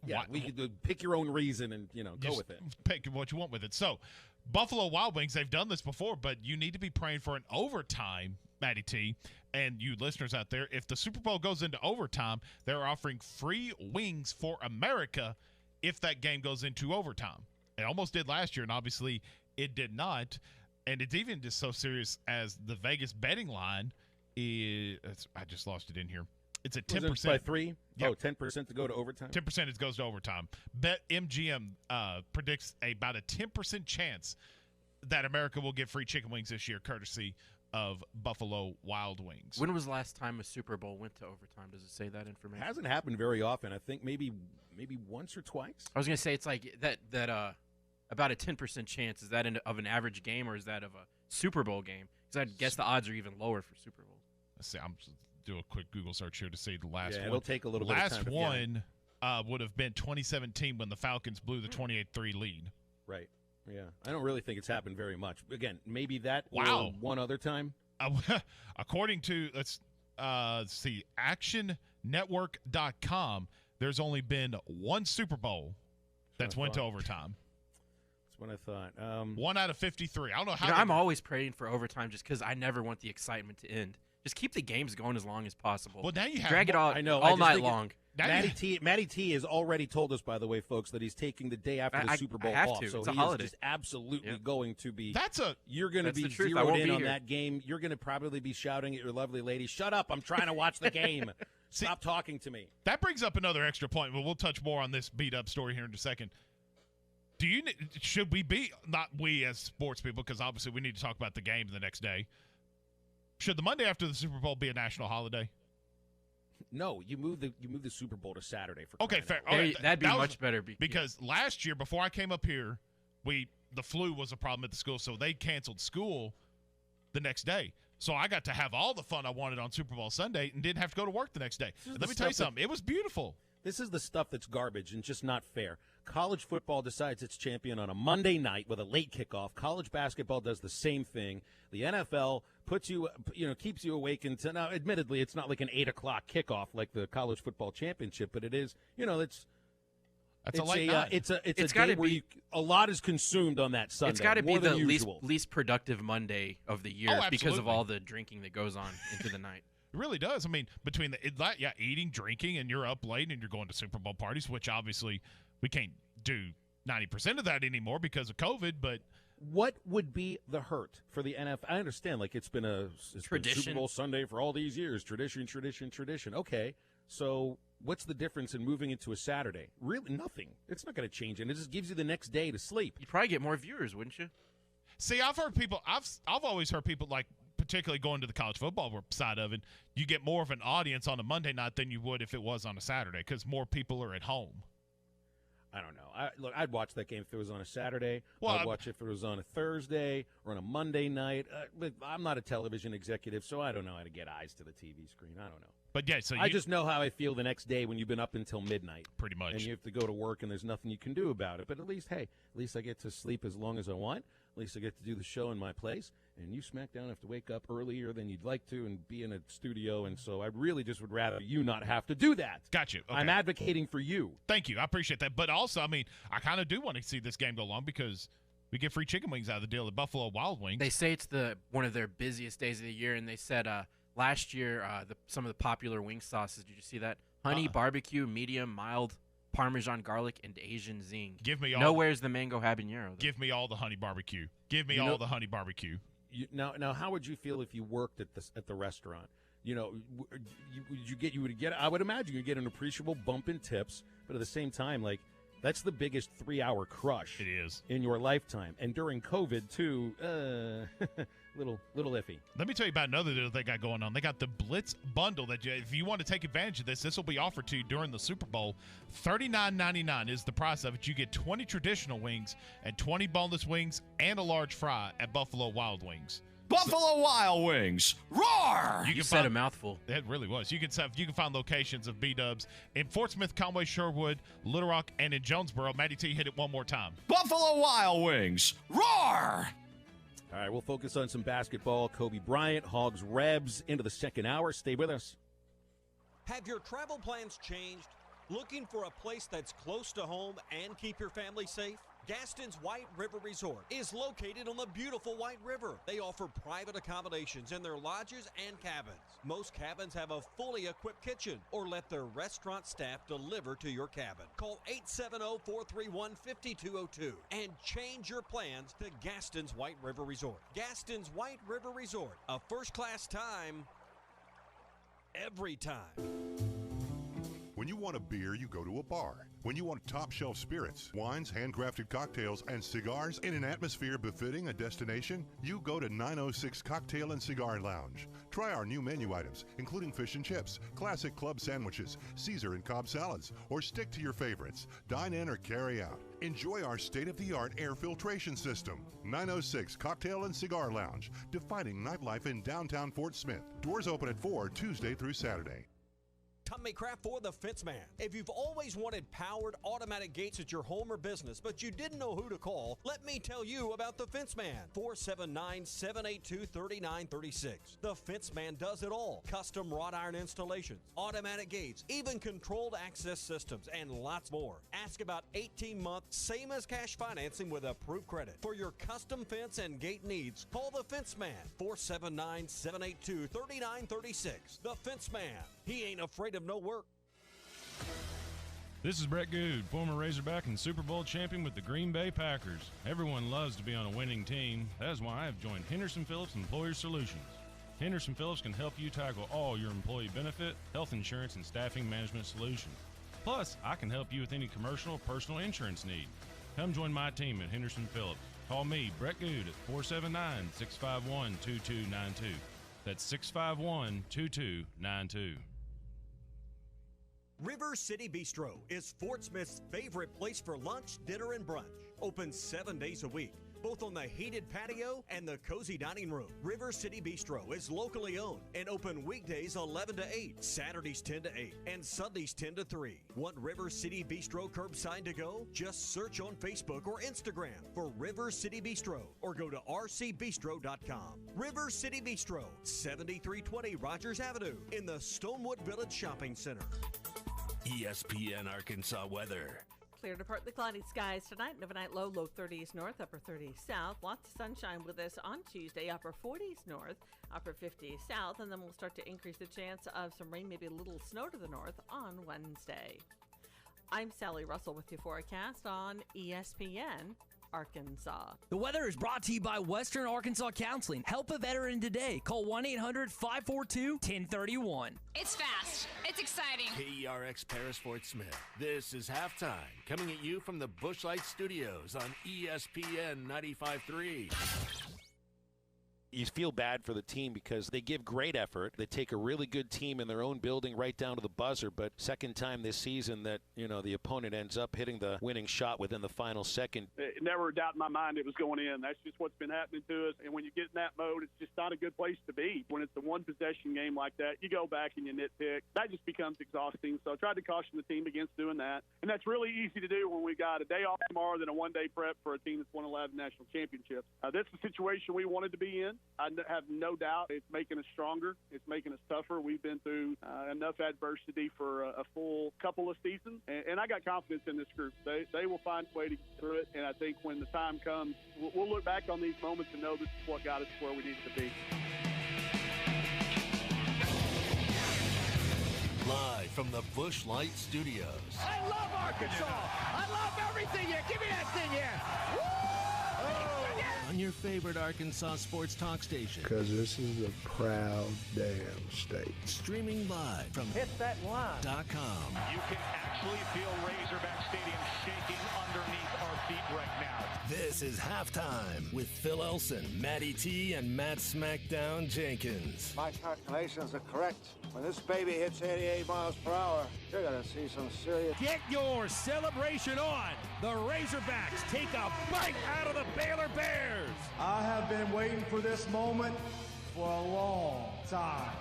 Yeah, we could pick your own reason and, go with it. Pick what you want with it. So, Buffalo Wild Wings, they've done this before, but you need to be praying for an overtime, Matty T, and you listeners out there. If the Super Bowl goes into overtime, they're offering free wings for America if that game goes into overtime. It almost did last year, and obviously it did not. And it's even just so serious as the Vegas betting line is – I just lost it in here. It's a 10%. By 3? Yep. Oh, 10% to go to overtime? 10% goes to overtime. BetMGM predicts about a 10% chance that America will get free chicken wings this year, courtesy of Buffalo Wild Wings. When was the last time a Super Bowl went to overtime? Does it say that information? It hasn't happened very often. I think maybe once or twice. I was going to say it's like that about a 10% chance. Is that of an average game or is that of a Super Bowl game? Because I'd guess the odds are even lower for Super Bowls. Let's see. I'm just do a quick Google search here to see the last one. It'll take a little bit of time. Last one would have been 2017 when the Falcons blew the 28-3 lead. Right. Yeah. I don't really think it's happened very much. Again, maybe that or one other time. According to, let's see, actionnetwork.com, there's only been one Super Bowl that's went to overtime. That's what I thought. 1 out of 53. I don't know how. I'm always praying for overtime just because I never want the excitement to end. Just keep the games going as long as possible. Well, now you have drag it all. I know, all night long. Matty T has already told us, by the way, folks, that he's taking the day after the Super Bowl off. To. So it's a he holiday. is just absolutely going to be. You're going to be zeroed in on that game. You're going to probably be shouting at your lovely lady, "Shut up! I'm trying to watch the game. Stop talking to me." That brings up another extra point, but we'll touch more on this beat-up story here in a second. Should we be, not we as sports people, because obviously we need to talk about the game the next day. Should the Monday after the Super Bowl be a national holiday? No, you move the Super Bowl to Saturday for. Okay, fair. Hey, that'd be much better because last year before I came up here, the flu was a problem at the school, so they canceled school the next day. So I got to have all the fun I wanted on Super Bowl Sunday and didn't have to go to work the next day. And let me tell you something, it was beautiful. This is the stuff that's garbage and just not fair. College football decides its champion on a Monday night with a late kickoff. College basketball does the same thing. The NFL puts you, keeps you awake until, now, admittedly, it's not like an 8 o'clock kickoff like the college football championship, but it is, That's a late night. It's a day where a lot is consumed on that Sunday. It's got to be the usual. least productive Monday of the year because of all the drinking that goes on into the night. It really does. I mean, between eating, drinking, and you're up late and you're going to Super Bowl parties, which obviously we can't do 90% of that anymore because of COVID, but what would be the hurt for the NFL? I understand, it's been tradition. Been Super Bowl Sunday for all these years. Tradition. Okay, so what's the difference in moving it to a Saturday? Really, nothing. It's not going to change, and it just gives you the next day to sleep. You'd probably get more viewers, wouldn't you? See, I've always heard people, particularly going to the college football side of it, you get more of an audience on a Monday night than you would if it was on a Saturday because more people are at home. I don't know. I'd watch that game if it was on a Saturday. I'd watch it if it was on a Thursday or on a Monday night. But I'm not a television executive, so I don't know how to get eyes to the TV screen. I don't know. But yeah, so I just know how I feel the next day when you've been up until midnight. Pretty much. And you have to go to work, and there's nothing you can do about it. But at least I get to sleep as long as I want. At least I get to do the show in my place. And you SmackDown have to wake up earlier than you'd like to and be in a studio. And so I really just would rather you not have to do that. Got you. Okay. I'm advocating for you. Thank you. I appreciate that. But also, I mean, I kind of do want to see this game go long because we get free chicken wings out of the deal at Buffalo Wild Wings. They say it's one of their busiest days of the year, and they said last year some of the popular wing sauces. Did you see that? Honey, barbecue, medium, mild, Parmesan garlic, and Asian zing. Give me all. Nowhere's the mango habanero, though. Give me all the honey barbecue. Give me all the honey barbecue. Now, how would you feel if you worked at the restaurant? I would imagine you'd get an appreciable bump in tips, but at the same time, that's the biggest 3-hour crush. It is in your lifetime, and during COVID too. Little iffy. Let me tell you about another deal they got going on. They got the Blitz bundle that if you want to take advantage of this will be offered to you during the Super Bowl. $39.99 is the price of it. You get 20 traditional wings and 20 boneless wings and a large fry at Buffalo Wild Wings. Buffalo Wild Wings, roar! You said a mouthful. It really was. You can find locations of B-Dubs in Fort Smith, Conway, Sherwood, Little Rock, and in Jonesboro. Matty T, hit it one more time. Buffalo Wild Wings, roar! All right, we'll focus on some basketball. Kobe Bryant, Hogs Rebs into the second hour. Stay with us. Have your travel plans changed? Looking for a place that's close to home and keep your family safe? Gaston's White River Resort is located on the beautiful White River. They offer private accommodations in their lodges and cabins. Most cabins have a fully equipped kitchen or let their restaurant staff deliver to your cabin. Call 870-431-5202 and change your plans to Gaston's White River Resort. Gaston's White River Resort, a first-class time, every time. When you want a beer, you go to a bar. When you want top-shelf spirits, wines, handcrafted cocktails, and cigars in an atmosphere befitting a destination, you go to 906 Cocktail and Cigar Lounge. Try our new menu items, including fish and chips, classic club sandwiches, Caesar and Cobb salads, or stick to your favorites. Dine in or carry out. Enjoy our state-of-the-art air filtration system. 906 Cocktail and Cigar Lounge, defining nightlife in downtown Fort Smith. Doors open at 4 Tuesday through Saturday. Tommy Kraft for the Fence Man. If you've always wanted powered automatic gates at your home or business, but you didn't know who to call, let me tell you about the Fence Man. 479-782-3936. The Fence Man does it all. Custom wrought iron installations, automatic gates, even controlled access systems, and lots more. Ask about 18-month, same as cash financing with approved credit. For your custom fence and gate needs, call the Fence Man. 479-782-3936. The Fence Man. He ain't afraid of no work. This is Brett Good, former Razorback and Super Bowl champion with the Green Bay Packers. Everyone loves to be on a winning team. That is why I have joined Henderson Phillips Employer Solutions. Henderson Phillips can help you tackle all your employee benefit, health insurance, and staffing management solutions. Plus, I can help you with any commercial or personal insurance need. Come join my team at Henderson Phillips. Call me, Brett Good, at 479-651-2292. That's 651-2292. River City Bistro is Fort Smith's favorite place for lunch, dinner, and brunch. Open 7 days a week. both on the heated patio and the cozy dining room. River City Bistro is locally owned and open weekdays 11 to 8, Saturdays 10 to 8, and Sundays 10 to 3. Want River City Bistro curbside to go? Just search on Facebook or Instagram for River City Bistro or go to rcbistro.com. River City Bistro, 7320 Rogers Avenue in the Stonewood Village Shopping Center. ESPN Arkansas weather. Clear to partly cloudy skies tonight. Overnight low 30s north, upper 30s south. Lots of sunshine with us on Tuesday. Upper 40s north, upper 50s south. And then we'll start to increase the chance of some rain, maybe a little snow to the north on Wednesday. I'm Sally Russell with your forecast on ESPN Arkansas. The weather is brought to you by Western Arkansas Counseling. Help a veteran today. Call 1-800-542-1031. It's fast. It's exciting. KERX Paris Fort Smith. This is halftime. Coming at you from the Bushlight Studios on ESPN 95.3. You feel bad for the team because they give great effort. They take a really good team in their own building right down to the buzzer, but second time this season that, the opponent ends up hitting the winning shot within the final second. Never a doubt in my mind it was going in. That's just what's been happening to us. And when you get in that mode, it's just not a good place to be. When it's a one-possession game like that, you go back and you nitpick. That just becomes exhausting. So I tried to caution the team against doing that. And that's really easy to do when we got a day off tomorrow than a one-day prep for a team that's won 11 national championships. That's the situation we wanted to be in. I have no doubt it's making us stronger. It's making us tougher. We've been through enough adversity for a full couple of seasons, and I got confidence in this group. They will find a way to get through it, and I think when the time comes, we'll look back on these moments and know this is what got us where we needed to be. Live from the Bushlight Studios. I love Arkansas. I love everything here. Give me that thing here. Woo! On your favorite Arkansas sports talk station. Because this is a proud damn state. Streaming live from HitThatLine.com. You can actually feel Razorback Stadium shaking underneath our feet right now. This is Halftime with Phil Elson, Matty T, and Matt Smackdown Jenkins. My calculations are correct. When this baby hits 88 miles per hour, you're going to see some serious... Get your celebration on! The Razorbacks take a bite out of the Baylor Bears! I have been waiting for this moment for a long time.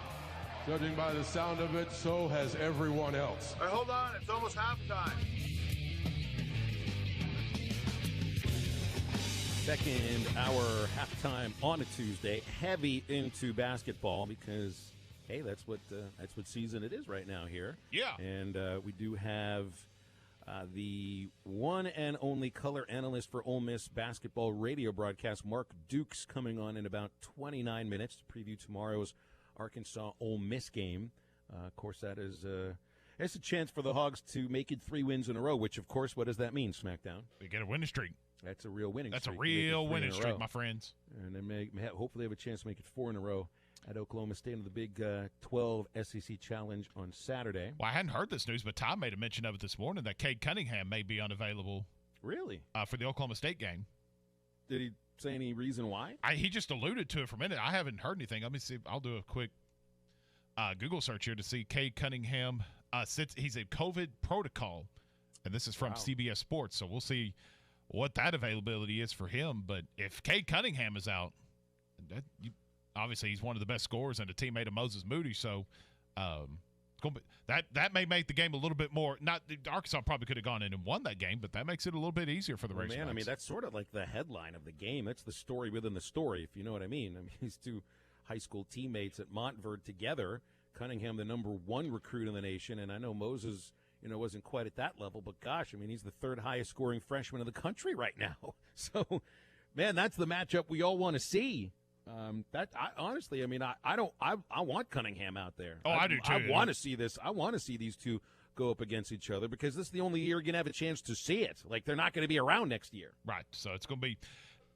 Judging by the sound of it, so has everyone else. Hey, hold on. It's almost halftime. Second hour halftime on a Tuesday, heavy into basketball because, hey, that's what season it is right now here. Yeah. And we do have the one and only color analyst for Ole Miss basketball radio broadcast, Mark Dukes, coming on in about 29 minutes to preview tomorrow's Arkansas-Ole Miss game. Of course, that is it's a chance for the Hogs to make it 3 wins in a row, which, of course, what does that mean, SmackDown? We get a winning streak. That's a real winning streak. That's a real winning streak, my friends. And then hopefully have a chance to make it 4 in a row at Oklahoma State in the Big 12 SEC Challenge on Saturday. Well, I hadn't heard this news, but Tom made a mention of it this morning that Cade Cunningham may be unavailable. Really? For the Oklahoma State game. Did he say any reason why? He just alluded to it for a minute. I haven't heard anything. Let me see. I'll do a quick Google search here to see Cade Cunningham. He's a COVID protocol, and this is from CBS Sports, so we'll see what that availability is for him. But if Cade Cunningham is out, obviously he's one of the best scorers and a teammate of Moses Moody, so that may make the game a little bit more. Not Arkansas probably could have gone in and won that game, but that makes it a little bit easier for the Razorbacks. Man, I mean, that's sort of like the headline of the game. That's the story within the story, if you know what I mean. I mean, these two high school teammates at Montverde together. Cunningham, the number 1 recruit in the nation, and I know Moses, wasn't quite at that level, but gosh, I mean, he's the 3rd highest scoring freshman in the country right now. So, man, that's the matchup we all want to see. Honestly, I mean, I want Cunningham out there. Oh, I do too. I want to see this. I want to see these two go up against each other because this is the only year you're going to have a chance to see it. Like, they're not going to be around next year. Right. So it's going to be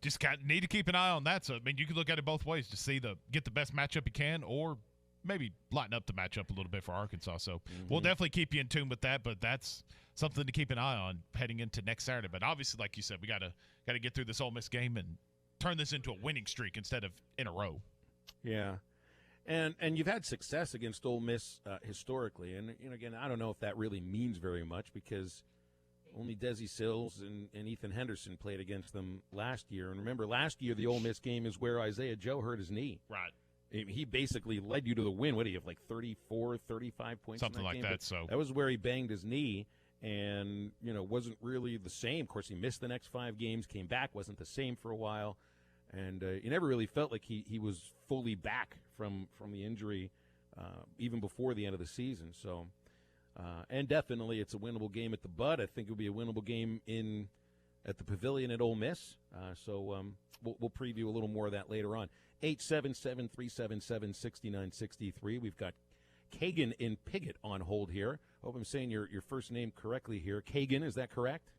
just need to keep an eye on that. So, I mean, you can look at it both ways to see get the best matchup you can, or maybe lighten up the matchup a little bit for Arkansas. So we'll definitely keep you in tune with that, but that's something to keep an eye on heading into next Saturday. But obviously, like you said, we got to get through this Ole Miss game and turn this into a winning streak instead of in a row. Yeah. And you've had success against Ole Miss historically. And, again, I don't know if that really means very much because only Desi Sills and Ethan Henderson played against them last year. And remember, last year the Ole Miss game is where Isaiah Joe hurt his knee. Right. He basically led you to the win. What do you have, like 34, 35 points? Something in that like game? that. But So that was where he banged his knee, and wasn't really the same. Of course, he missed the next 5 games, came back, wasn't the same for a while, and he never really felt like he was fully back from the injury, even before the end of the season. So, and definitely it's a winnable game at the Bud. I think it'll be a winnable game at the Pavilion at Ole Miss. So we'll preview a little more of that later on. 877-377-6963. We've got Kagan in Piggott on hold here. Hope I'm saying your first name correctly here. Kagan, is that correct?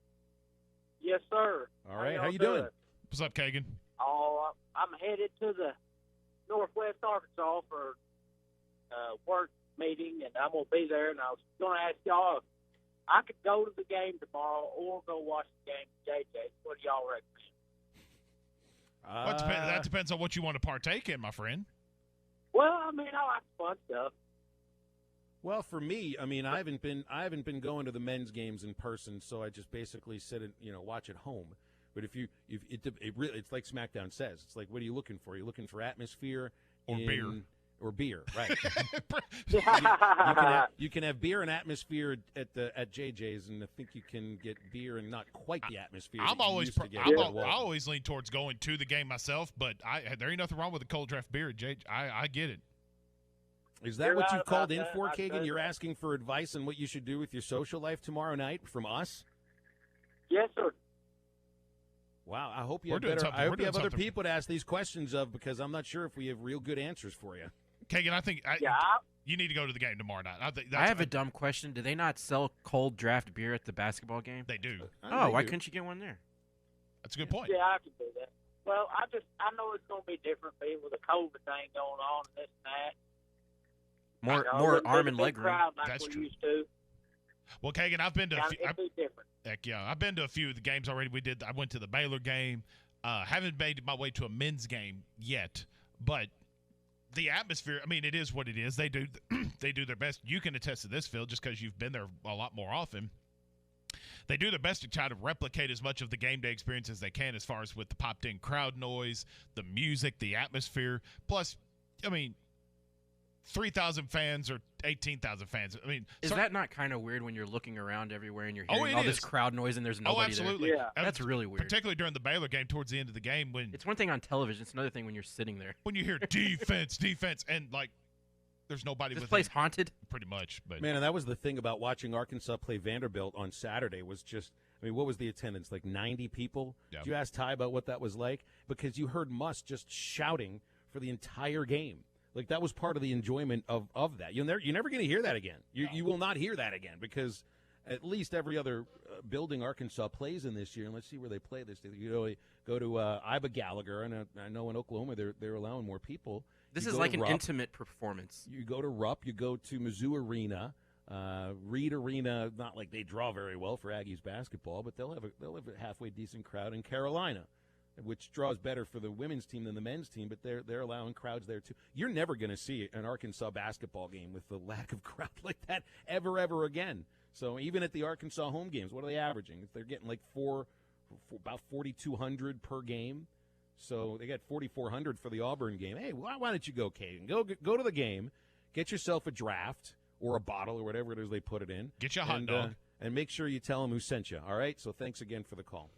Yes, sir. All right. How you doing? What's up, Kagan? Oh, I'm headed to the Northwest Arkansas for a work meeting, and I'm going to be there. And I was going to ask y'all if I could go to the game tomorrow or go watch the game at JJ's. What do y'all recommend? That depends on what you want to partake in, my friend. Well, I mean, I like fun stuff. Well, for me, I mean, I haven't been going to the men's games in person, so I just basically sit and watch at home. But if it's like SmackDown says, it's like, what are you looking for? You're looking for atmosphere or beer. Or beer, right? you can have beer and atmosphere at JJ's, and I think you can get beer and not quite the atmosphere. I always lean towards going to the game myself, but there ain't nothing wrong with a cold draft beer at JJ. I get it. Is that what you've called in for, Kagan? You're asking for advice on what you should do with your social life tomorrow night from us? Yes, sir. Wow, I hope you have other people to ask these questions of, because I'm not sure if we have real good answers for you. Kagan, I think you need to go to the game tomorrow night. I have a dumb question. Do they not sell cold draft beer at the basketball game? They do. Why couldn't you get one there? That's a good point. Yeah, I can do that. Well, I know it's going to be different with the COVID thing going on and this and that. More arm and leg room. That's true. Used to. Well, Kagan, I've been to a few. It'd be different. Heck yeah, I've been to a few of the games already. I went to the Baylor game. Haven't made my way to a men's game yet, but the atmosphere, I mean, it is what it is. They do their best. You can attest to this, Phil, just because you've been there a lot more often. They do their best to try to replicate as much of the game day experience as they can, as far as with the popped-in crowd noise, the music, the atmosphere. Plus, I mean, 3,000 fans or 18,000 fans. I mean, is that not kind of weird when you're looking around everywhere and you're hearing all this crowd noise and there's nobody there? Absolutely. Yeah. That's really weird. Particularly during the Baylor game towards the end of the game, when it's one thing on television, it's another thing when you're sitting there. When you hear defense, and like there's nobody. This place haunted? Pretty much. But man, and that was the thing about watching Arkansas play Vanderbilt on Saturday was just, I mean, what was the attendance? Like 90 people? Yeah. Did you ask Ty about what that was like? Because you heard Muss just shouting for the entire game. Like, that was part of the enjoyment of that. You're never going to hear that again. You will not hear that again, because at least every other building Arkansas plays in this year, and let's see where they play this. You go to Iba Gallagher, and I know in Oklahoma they're allowing more people. This is like an intimate performance. You go to Rupp, you go to Mizzou Arena, Reed Arena. Not like they draw very well for Aggies basketball, but they'll have a halfway decent crowd in Carolina, which draws better for the women's team than the men's team, but they're allowing crowds there too. You're never going to see an Arkansas basketball game with the lack of crowd like that ever again. So even at the Arkansas home games, what are they averaging? They're getting like about 4,200 per game. So they got 4,400 for the Auburn game. Hey, why don't you go, Caden? Go to the game, get yourself a draft or a bottle or whatever it is they put it in. Get you a hot dog. And make sure you tell them who sent you, all right? So thanks again for the call.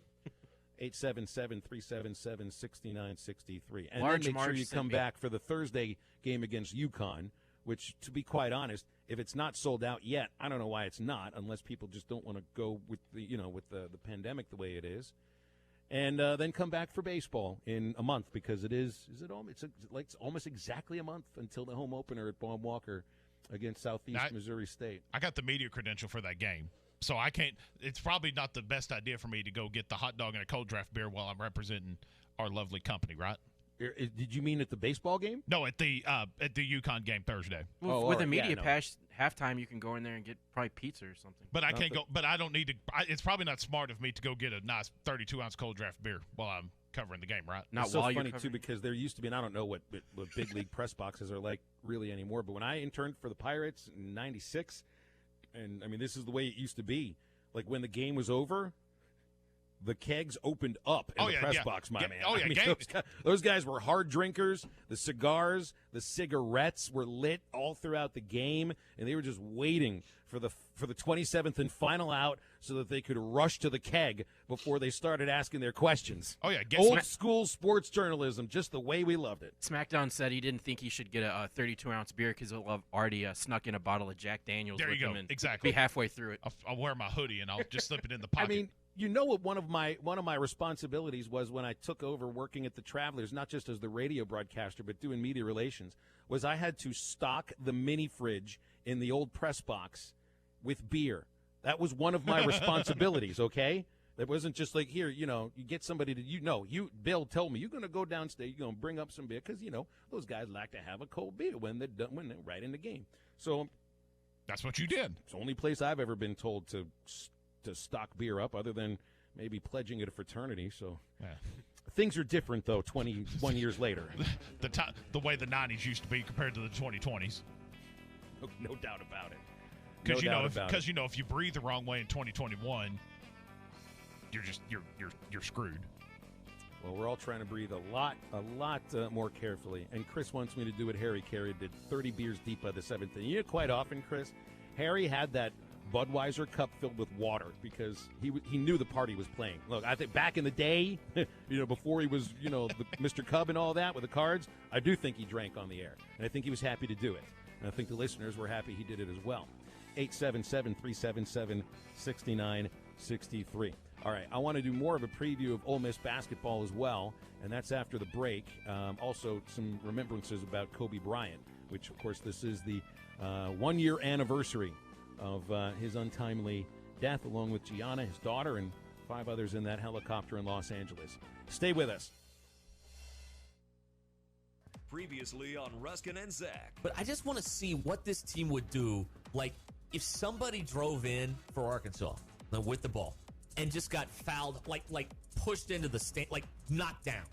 877-377-6963. And then make sure you come back for the Thursday game against UConn, which, to be quite honest, if it's not sold out yet, I don't know why it's not, unless people just don't want to go with the pandemic the way it is. And then come back for baseball in a month, because it's almost exactly a month until the home opener at Baum Walker against Southeast Missouri State. I got the media credential for that game. So I can't. It's probably not the best idea for me to go get the hot dog and a cold draft beer while I'm representing our lovely company, right? Did you mean at the baseball game? No, at the UConn game Thursday. Well, with a media pass, halftime you can go in there and get probably pizza or something. But I can't go. But I don't need to. It's probably not smart of me to go get a nice 32-ounce cold draft beer while I'm covering the game, right? Not while you're covering. It's so funny too, because there used to be, and I don't know what big league press boxes are like really anymore. But when I interned for the Pirates in '96. And, I mean, this is the way it used to be. Like when the game was over, the kegs opened up in the press box, my man. Oh, yeah. I mean, those guys were hard drinkers. The cigars, the cigarettes were lit all throughout the game, and they were just waiting for the 27th and final out so that they could rush to the keg before they started asking their questions. Oh, yeah. Old school sports journalism, just the way we loved it. SmackDown said he didn't think he should get a 32-ounce beer because he'll have already snuck in a bottle of Jack Daniels there with you go. him and Exactly. be halfway through it. I'll wear my hoodie, and I'll just slip it in the pocket. I mean, you know what one of my responsibilities was when I took over working at the Travelers, not just as the radio broadcaster but doing media relations, was I had to stock the mini fridge in the old press box with beer. That was one of my responsibilities, okay? It wasn't just like, here, you get somebody to, Bill told me, you're going to go downstairs, you're going to bring up some beer, because, those guys like to have a cold beer when they're right in the game. So that's what you did. It's the only place I've ever been told to stock beer up, other than maybe pledging at a fraternity. So things are different, though, 21 years later. The way the 90s used to be compared to the 2020s. No doubt about it. Because if you breathe the wrong way in 2021, you're screwed. Well, we're all trying to breathe a lot more carefully. And Chris wants me to do what Harry Carey did, 30 beers deep by the 7th inning. Quite often, Chris, Harry had that Budweiser cup filled with water because he knew the party was playing. Look, I think back in the day, before he was, the Mr. Cub and all that with the cards, I do think he drank on the air. And I think he was happy to do it. And I think the listeners were happy he did it as well. 877-377-6963. All right, I want to do more of a preview of Ole Miss basketball as well, and that's after the break. Also, some remembrances about Kobe Bryant, which, of course, this is the 1-year anniversary of his untimely death, along with Gianna, his daughter, and 5 others in that helicopter in Los Angeles. Stay with us. Previously on Ruskin and Zach. But I just want to see what this team would do, like, if somebody drove in for Arkansas with the ball and just got fouled, like pushed into the stand, like knocked down.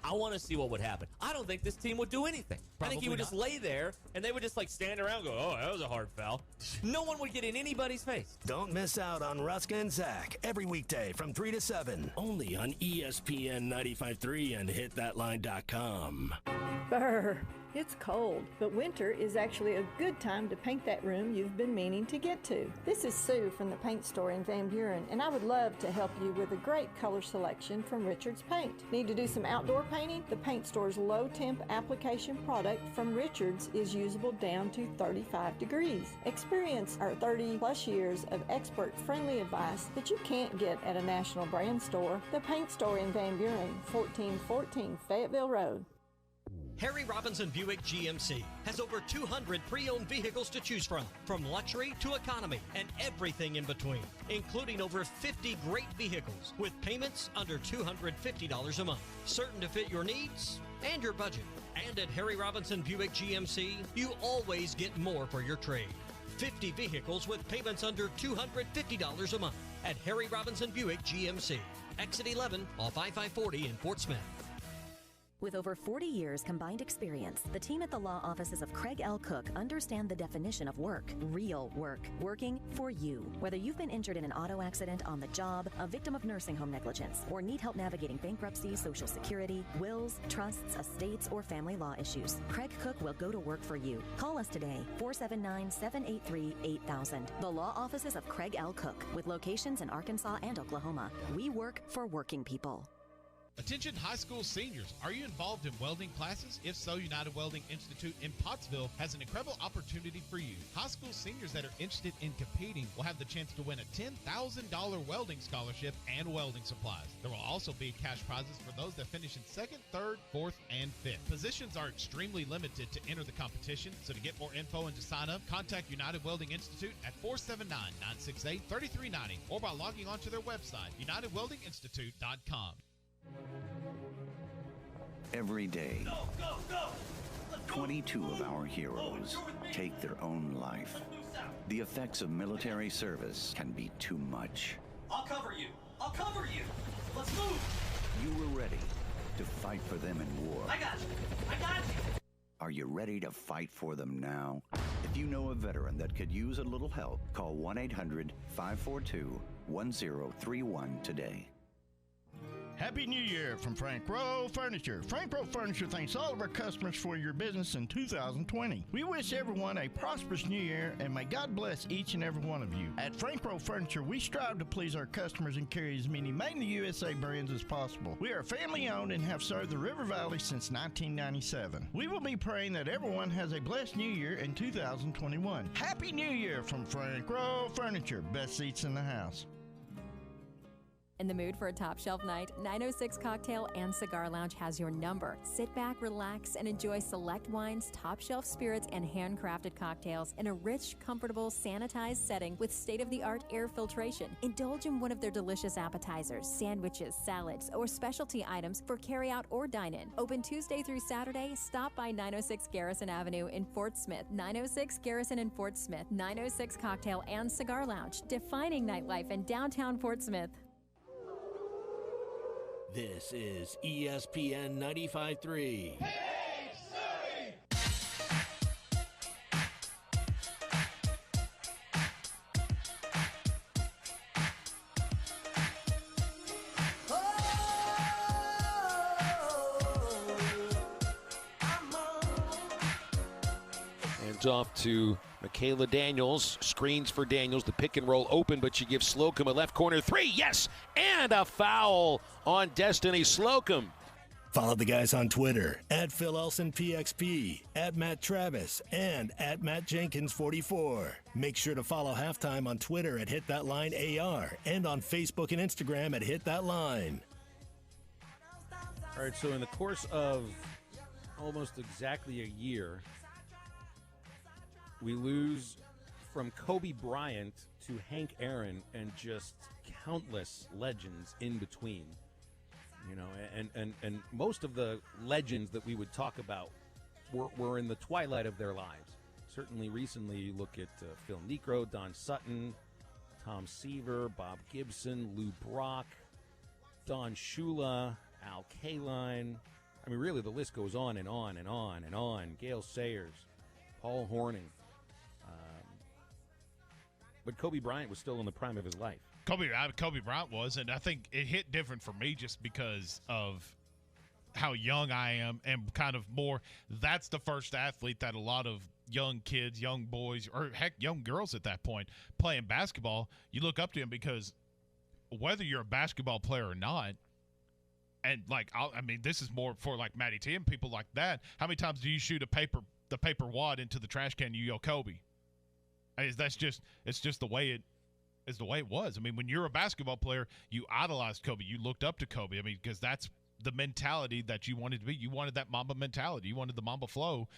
I want to see what would happen. I don't think this team would do anything. I think he would just lay there, and they would just stand around and go, oh, that was a hard foul. No one would get in anybody's face. Don't miss out on Ruskin and Zach every weekday from 3 to 7. Only on ESPN 95.3 and hitthatline.com. Brr, it's cold, but winter is actually a good time to paint that room you've been meaning to get to. This is Sue from the paint store in Van Buren, and I would love to help you with a great color selection from Richards Paint. Need to do some outdoor painting? The paint store's low-temp application product from Richards is usable down to 35 degrees. Experience our 30-plus years of expert-friendly advice that you can't get at a national brand store. The paint store in Van Buren, 1414 Fayetteville Road. Harry Robinson Buick GMC has over 200 pre-owned vehicles to choose from luxury to economy and everything in between, including over 50 great vehicles with payments under $250 a month, certain to fit your needs and your budget. And at Harry Robinson Buick GMC, you always get more for your trade. 50 vehicles with payments under $250 a month at Harry Robinson Buick GMC. Exit 11 off I-540 in Fort Smith. With over 40 years combined experience, the team at the law offices of Craig L. Cook understand the definition of work, real work, working for you. Whether you've been injured in an auto accident, on the job, a victim of nursing home negligence, or need help navigating bankruptcy, Social Security, wills, trusts, estates, or family law issues, Craig Cook will go to work for you. Call us today, 479-783-8000. The law offices of Craig L. Cook, with locations in Arkansas and Oklahoma. We work for working people. Attention high school seniors, are you involved in welding classes? If so, United Welding Institute in Pottsville has an incredible opportunity for you. High school seniors that are interested in competing will have the chance to win a $10,000 welding scholarship and welding supplies. There will also be cash prizes for those that finish in 2nd, 3rd, 4th, and 5th. Positions are extremely limited to enter the competition, so to get more info and to sign up, contact United Welding Institute at 479-968-3390 or by logging onto their website, UnitedWeldingInstitute.com. Every day, 22 of our heroes take their own life. The effects of military service can be too much. I'll cover you. I'll cover you. Let's move. You were ready to fight for them in war. I got you. I got you. Are you ready to fight for them now? If you know a veteran that could use a little help, call 1-800-542 1031 today. Happy New Year from Frank Rowe Furniture. Frank Rowe Furniture thanks all of our customers for your business in 2020. We wish everyone a prosperous new year and may God bless each and every one of you. At Frank Rowe Furniture, we strive to please our customers and carry as many made in the USA brands as possible. We are family owned and have served the River Valley since 1997. We will be praying that everyone has a blessed new year in 2021. Happy New Year from Frank Rowe Furniture. Best seats in the house. In the mood for a top shelf night, 906 Cocktail and Cigar Lounge has your number. Sit back, relax, and enjoy select wines, top shelf spirits, and handcrafted cocktails in a rich, comfortable, sanitized setting with state-of-the-art air filtration. Indulge in one of their delicious appetizers, sandwiches, salads, or specialty items for carry-out or dine-in. Open Tuesday through Saturday. Stop by 906 Garrison Avenue in Fort Smith. 906 Garrison in Fort Smith. 906 Cocktail and Cigar Lounge, defining nightlife in downtown Fort Smith. This is ESPN 95.3. Hands off to Michaela Daniels, screens for Daniels, the pick and roll open, but she gives Slocum a left corner three, yes, and a foul on Destiny Slocum. Follow the guys on Twitter, at Phil Elson PXP, at Matt Travis, and at Matt Jenkins 44. Make sure to follow Halftime on Twitter at Hit That Line AR, and on Facebook and Instagram at Hit That Line. All right, so in the course of almost exactly a year, we lose from Kobe Bryant to Hank Aaron and just countless legends in between. You know, and most of the legends that we would talk about were in the twilight of their lives. Certainly recently you look at Phil Niekro, Don Sutton, Tom Seaver, Bob Gibson, Lou Brock, Don Shula, Al Kaline. I mean, really the list goes on and on and on and on. Gale Sayers, Paul Hornung. But Kobe Bryant was still in the prime of his life. Kobe Bryant was, and I think it hit different for me just because of how young I am and kind of more. That's the first athlete that a lot of young kids, young boys, or heck, young girls at that point playing basketball, you look up to him because whether you're a basketball player or not, and like I mean, this is more for like Matty T and people like that. How many times do you shoot the paper wad into the trash can? You yell Kobe. It's just the way it was. I mean, when you're a basketball player, you idolized Kobe. You looked up to Kobe. I mean, because that's the mentality that you wanted to be. You wanted that Mamba mentality. You wanted the Mamba flow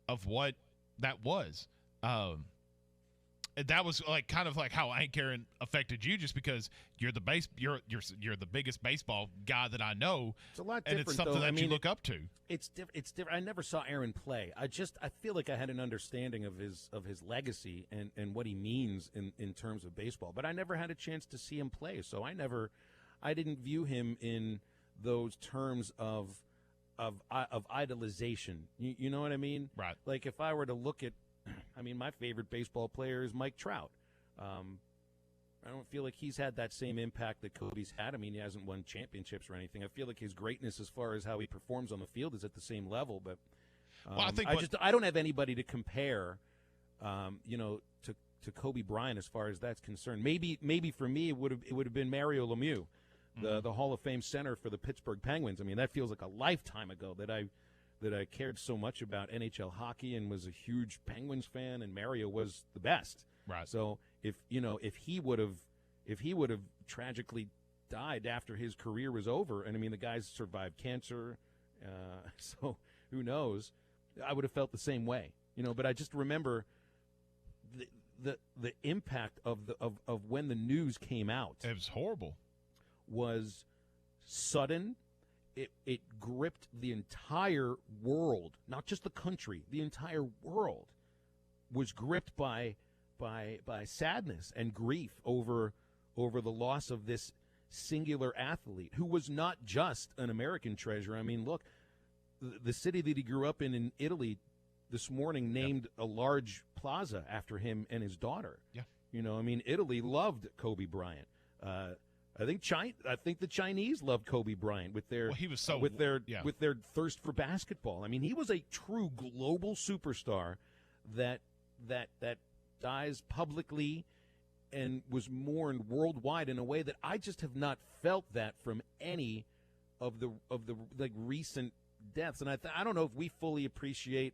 of what that was. And that was like kind of like how Hank Aaron affected you, just because you're the biggest baseball guy that I know. It's a lot different, and it's something that you look up to. It's different. I never saw Aaron play. I feel like I had an understanding of his legacy and what he means in terms of baseball, but I never had a chance to see him play. So I didn't view him in those terms of idolization. You know what I mean? Right. Like if I were to look at, I mean, my favorite baseball player is Mike Trout. I don't feel like he's had that same impact that Kobe's had. I mean, he hasn't won championships or anything. I feel like his greatness as far as how he performs on the field is at the same level. But I don't have anybody to compare, to Kobe Bryant as far as that's concerned. Maybe for me it would have been Mario Lemieux, the Hall of Fame center for the Pittsburgh Penguins. I mean, that feels like a lifetime ago that I cared so much about NHL hockey and was a huge Penguins fan, and Mario was the best. Right. So if he would have tragically died after his career was over, and I mean the guy's survived cancer, so who knows? I would have felt the same way, But I just remember the impact of when the news came out. It was horrible. Was sudden. It gripped the entire world, not just the country. The entire world was gripped by sadness and grief over the loss of this singular athlete who was not just an American treasure. I mean, look, the city that he grew up in Italy this morning named a large plaza after him and his daughter. Yeah. I mean, Italy loved Kobe Bryant. I think the Chinese loved Kobe Bryant with their he was so with their thirst for basketball. I mean, he was a true global superstar that dies publicly and was mourned worldwide in a way that I just have not felt that from any of the like recent deaths. And I don't know if we fully appreciate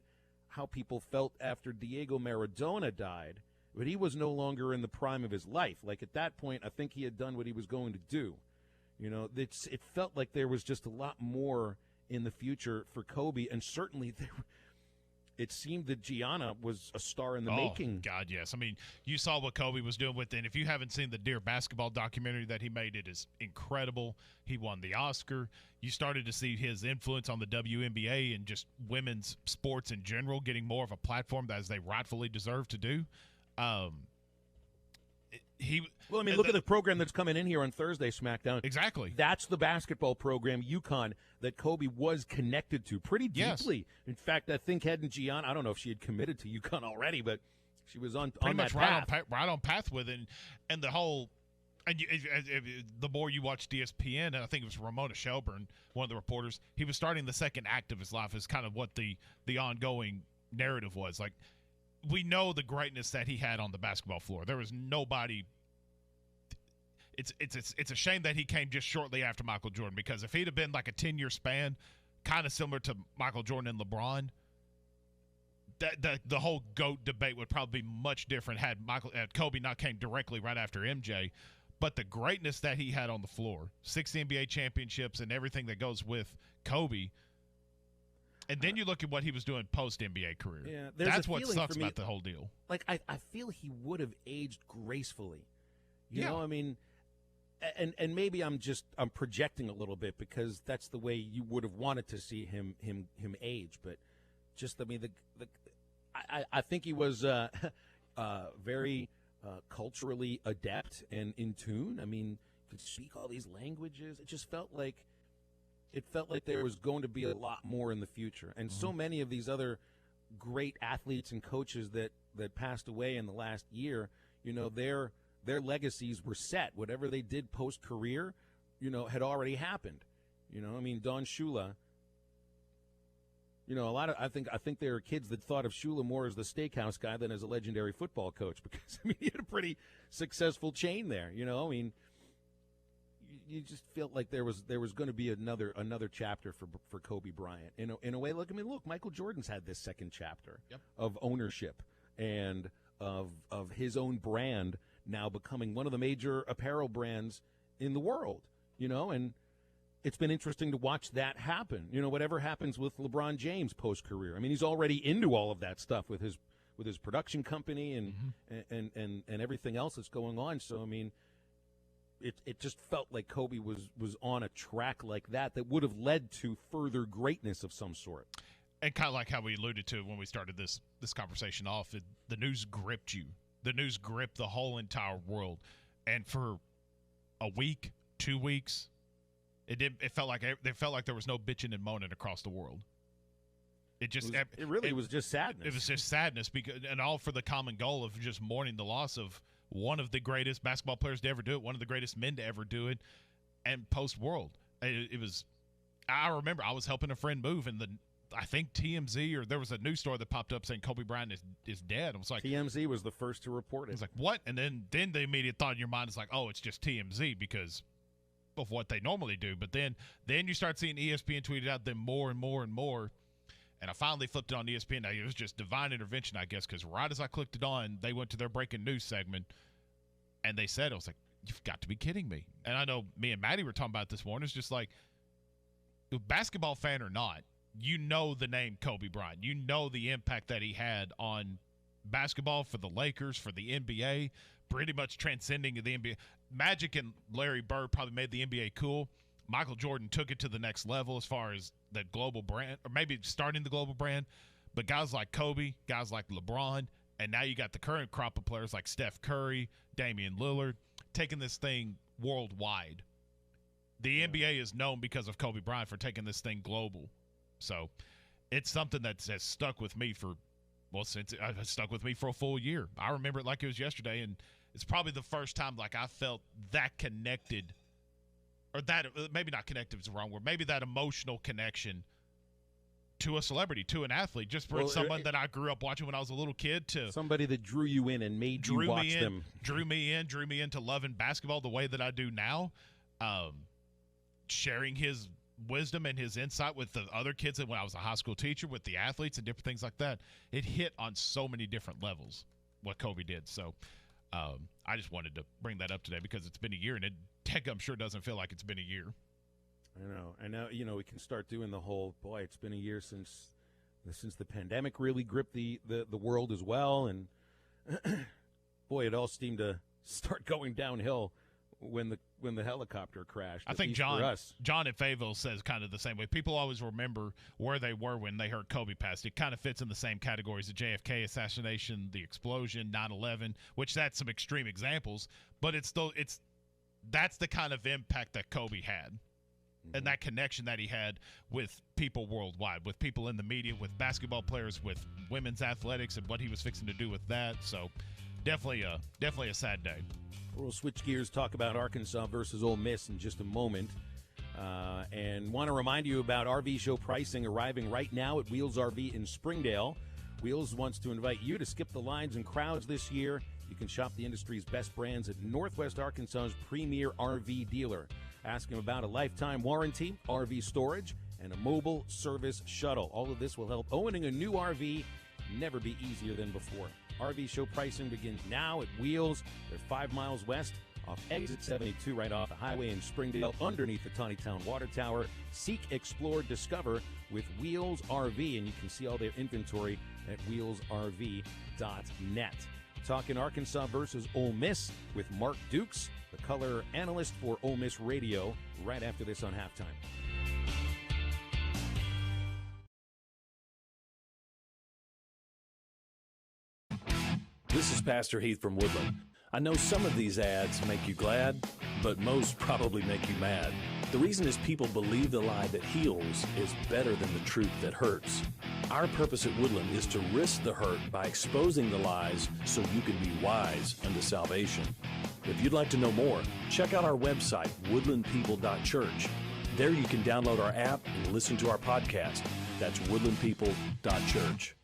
how people felt after Diego Maradona died, but he was no longer in the prime of his life. Like at that point, I think he had done what he was going to do. You know, it felt like there was just a lot more in the future for Kobe, and certainly it seemed that Gianna was a star in the making. God, yes. I mean, you saw what Kobe was doing with it. And if you haven't seen the Dear Basketball documentary that he made, it is incredible. He won the Oscar. You started to see his influence on the WNBA and just women's sports in general getting more of a platform as they rightfully deserve to do. Look at the program that's coming in here on Thursday, SmackDown. Exactly. That's the basketball program, UConn, that Kobe was connected to pretty deeply. Yes. In fact, I think hadn't Gianna, I don't know if she had committed to UConn already, but she was on that path. Right on path with it. And the whole – and the more you watch ESPN, and I think it was Ramona Shelburne, one of the reporters, he was starting the second act of his life is kind of what the ongoing narrative was. Like, we know the greatness that he had on the basketball floor. There was nobody – It's a shame that he came just shortly after Michael Jordan, because if he'd have been like a 10-year span, kind of similar to Michael Jordan and LeBron, the whole GOAT debate would probably be much different had Kobe not came directly right after MJ. But the greatness that he had on the floor, 6 NBA championships and everything that goes with Kobe, and then you look at what he was doing post-NBA career. Yeah, that's what sucks about the whole deal. Like, I feel he would have aged gracefully. You know, I mean – And maybe I'm projecting a little bit because that's the way you would have wanted to see him age. But just, I mean, I think he was very culturally adept and in tune. I mean, could speak all these languages. It just felt like there was going to be a lot more in the future. And so many of these other great athletes and coaches that passed away in the last year, you know, their legacies were set. Whatever they did post-career, you know, had already happened. You know, I mean, Don Shula, you know, I think there are kids that thought of Shula more as the steakhouse guy than as a legendary football coach, because, I mean, he had a pretty successful chain there, you know. I mean, you just felt like there was going to be another chapter for Kobe Bryant. In a way, look, Michael Jordan's had this second chapter of ownership and of his own brand now becoming one of the major apparel brands in the world, you know, and it's been interesting to watch that happen. You know, whatever happens with LeBron James post-career. I mean, he's already into all of that stuff with his production company and everything else that's going on. So, I mean, it just felt like Kobe was on a track like that would have led to further greatness of some sort. And kind of like how we alluded to when we started this conversation off, the news gripped you. The news gripped the whole entire world, and for a week, 2 weeks, it felt like there was no bitching and moaning across the world. It really was just sadness. It was just sadness, and all for the common goal of just mourning the loss of one of the greatest basketball players to ever do it, one of the greatest men to ever do it, and post-world. It was. I remember I was helping a friend move, and I think TMZ, or there was a news story that popped up saying Kobe Bryant is dead. I was like, TMZ was the first to report it. I was like, what? And then the immediate thought in your mind is like, oh, it's just TMZ because of what they normally do. But then you start seeing ESPN tweeted out them more and more and more. And I finally flipped it on ESPN. Now, it was just divine intervention, I guess, because right as I clicked it on, they went to their breaking news segment, and they said, I was like, you've got to be kidding me. And I know me and Maddie were talking about this morning. It's just like, basketball fan or not, you know the name Kobe Bryant. You know the impact that he had on basketball for the Lakers, for the NBA, pretty much transcending the NBA. Magic and Larry Bird probably made the NBA cool. Michael Jordan took it to the next level as far as the global brand, or maybe starting the global brand. But guys like Kobe, guys like LeBron, and now you got the current crop of players like Steph Curry, Damian Lillard, taking this thing worldwide. The NBA is known because of Kobe Bryant for taking this thing global. So it's something that has stuck with me since it stuck with me for a full year. I remember it like it was yesterday, and it's probably the first time like I felt that connected, or that maybe not connected is the wrong word, maybe that emotional connection to a celebrity, to an athlete, just for someone that I grew up watching when I was a little kid, to somebody that drew you in and made you watch them. Drew me into loving basketball the way that I do now. Sharing his wisdom and his insight with the other kids when I was a high school teacher, with the athletes and different things like that. It hit on so many different levels what Kobe did. So I just wanted to bring that up today because it's been a year, and I'm sure doesn't feel like it's been a year. I know, we can start doing the whole, boy, it's been a year since the pandemic really gripped the world as well, and boy, it all seemed to start going downhill when the helicopter crashed. I think John in Fayetteville says kind of the same way. People always remember where they were when they heard Kobe passed. It kind of fits in the same categories: the JFK assassination, the explosion, 9/11, which that's some extreme examples, but that's the kind of impact that Kobe had. And that connection that he had with people worldwide, with people in the media, with basketball players, with women's athletics, and what he was fixing to do with that. So definitely a sad day. We'll switch gears, talk about Arkansas versus Ole Miss in just a moment. And want to remind you about RV show pricing arriving right now at Wheels RV in Springdale. Wheels wants to invite you to skip the lines and crowds this year. You can shop the industry's best brands at Northwest Arkansas's premier RV dealer. Ask him about a lifetime warranty, RV storage, and a mobile service shuttle. All of this will help owning a new RV never be easier than before. RV show pricing begins now at Wheels. They're 5 miles west off exit 72 right off the highway in Springdale underneath the Tawnytown Water Tower. Seek, explore, discover with Wheels RV, and you can see all their inventory at wheelsrv.net. Talking Arkansas versus Ole Miss with Mark Dukes, the color analyst for Ole Miss Radio, right after this on Halftime. This is Pastor Heath from Woodland. I know some of these ads make you glad, but most probably make you mad. The reason is people believe the lie that heals is better than the truth that hurts. Our purpose at Woodland is to risk the hurt by exposing the lies so you can be wise unto salvation. If you'd like to know more, check out our website, woodlandpeople.church. There you can download our app and listen to our podcast. That's woodlandpeople.church.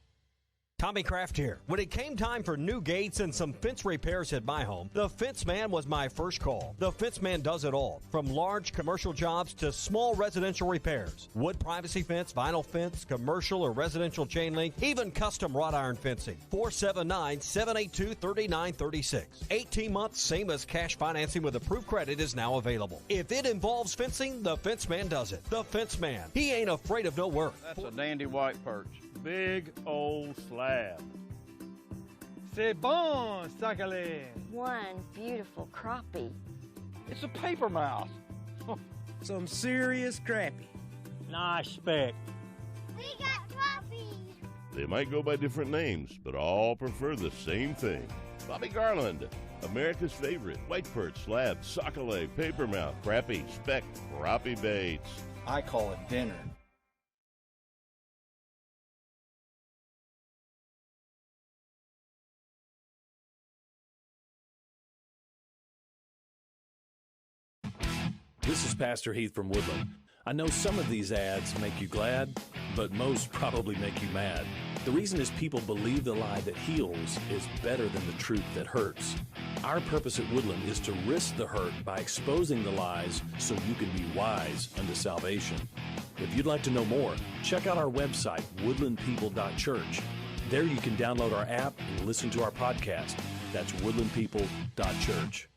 Tommy Kraft here. When it came time for new gates and some fence repairs at my home, the Fence Man was my first call. The Fence Man does it all, from large commercial jobs to small residential repairs. Wood privacy fence, vinyl fence, commercial or residential chain link, even custom wrought iron fencing. 479-782-3936. 18 months, same as cash financing with approved credit is now available. If it involves fencing, the Fence Man does it. The Fence Man. He ain't afraid of no work. That's a dandy white perch. Big old slab. C'est bon, sacalé. One beautiful crappie. It's a paper mouse. Some serious crappie. Nice speck. We got crappies. They might go by different names, but all prefer the same thing. Bobby Garland, America's favorite white perch, slab, sacalé, paper mouth, crappie, speck, crappie baits. I call it dinner. This is Pastor Heath from Woodland. I know some of these ads make you glad, but most probably make you mad. The reason is people believe the lie that heals is better than the truth that hurts. Our purpose at Woodland is to risk the hurt by exposing the lies so you can be wise unto salvation. If you'd like to know more, check out our website, woodlandpeople.church. There you can download our app and listen to our podcast. That's woodlandpeople.church.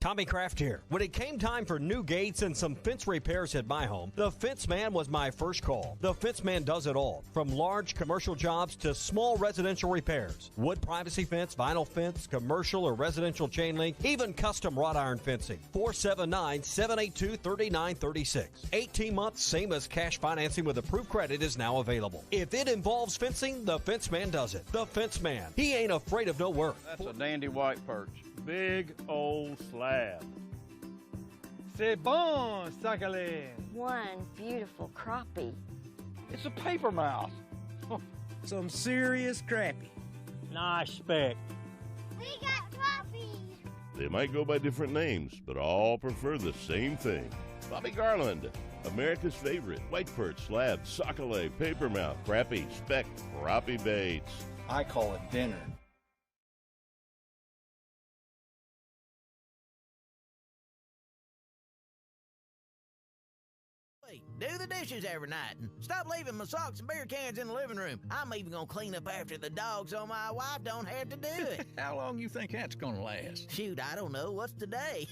Tommy Kraft here. When it came time for new gates and some fence repairs at my home, the Fence Man was my first call. The Fence Man does it all, from large commercial jobs to small residential repairs. Wood privacy fence, vinyl fence, commercial or residential chain link, even custom wrought iron fencing. 479-782-3936. 18 months, same as cash financing with approved credit is now available. If it involves fencing, the Fence Man does it. The Fence Man. He ain't afraid of no work. That's a dandy white perch. Big old slab. C'est bon, sacalé. One beautiful crappie. It's a paper mouse. Some serious crappie. Nice speck. We got crappies. They might go by different names, but all prefer the same thing. Bobby Garland, America's favorite. White perch, slab, sockeye, papermouth, crappie, speck, crappie baits. I call it dinner. Do the dishes every night and stop leaving my socks and beer cans in the living room. I'm even gonna clean up after the dog so my wife don't have to do it. How long you think that's gonna last? Shoot, I don't know. What's today?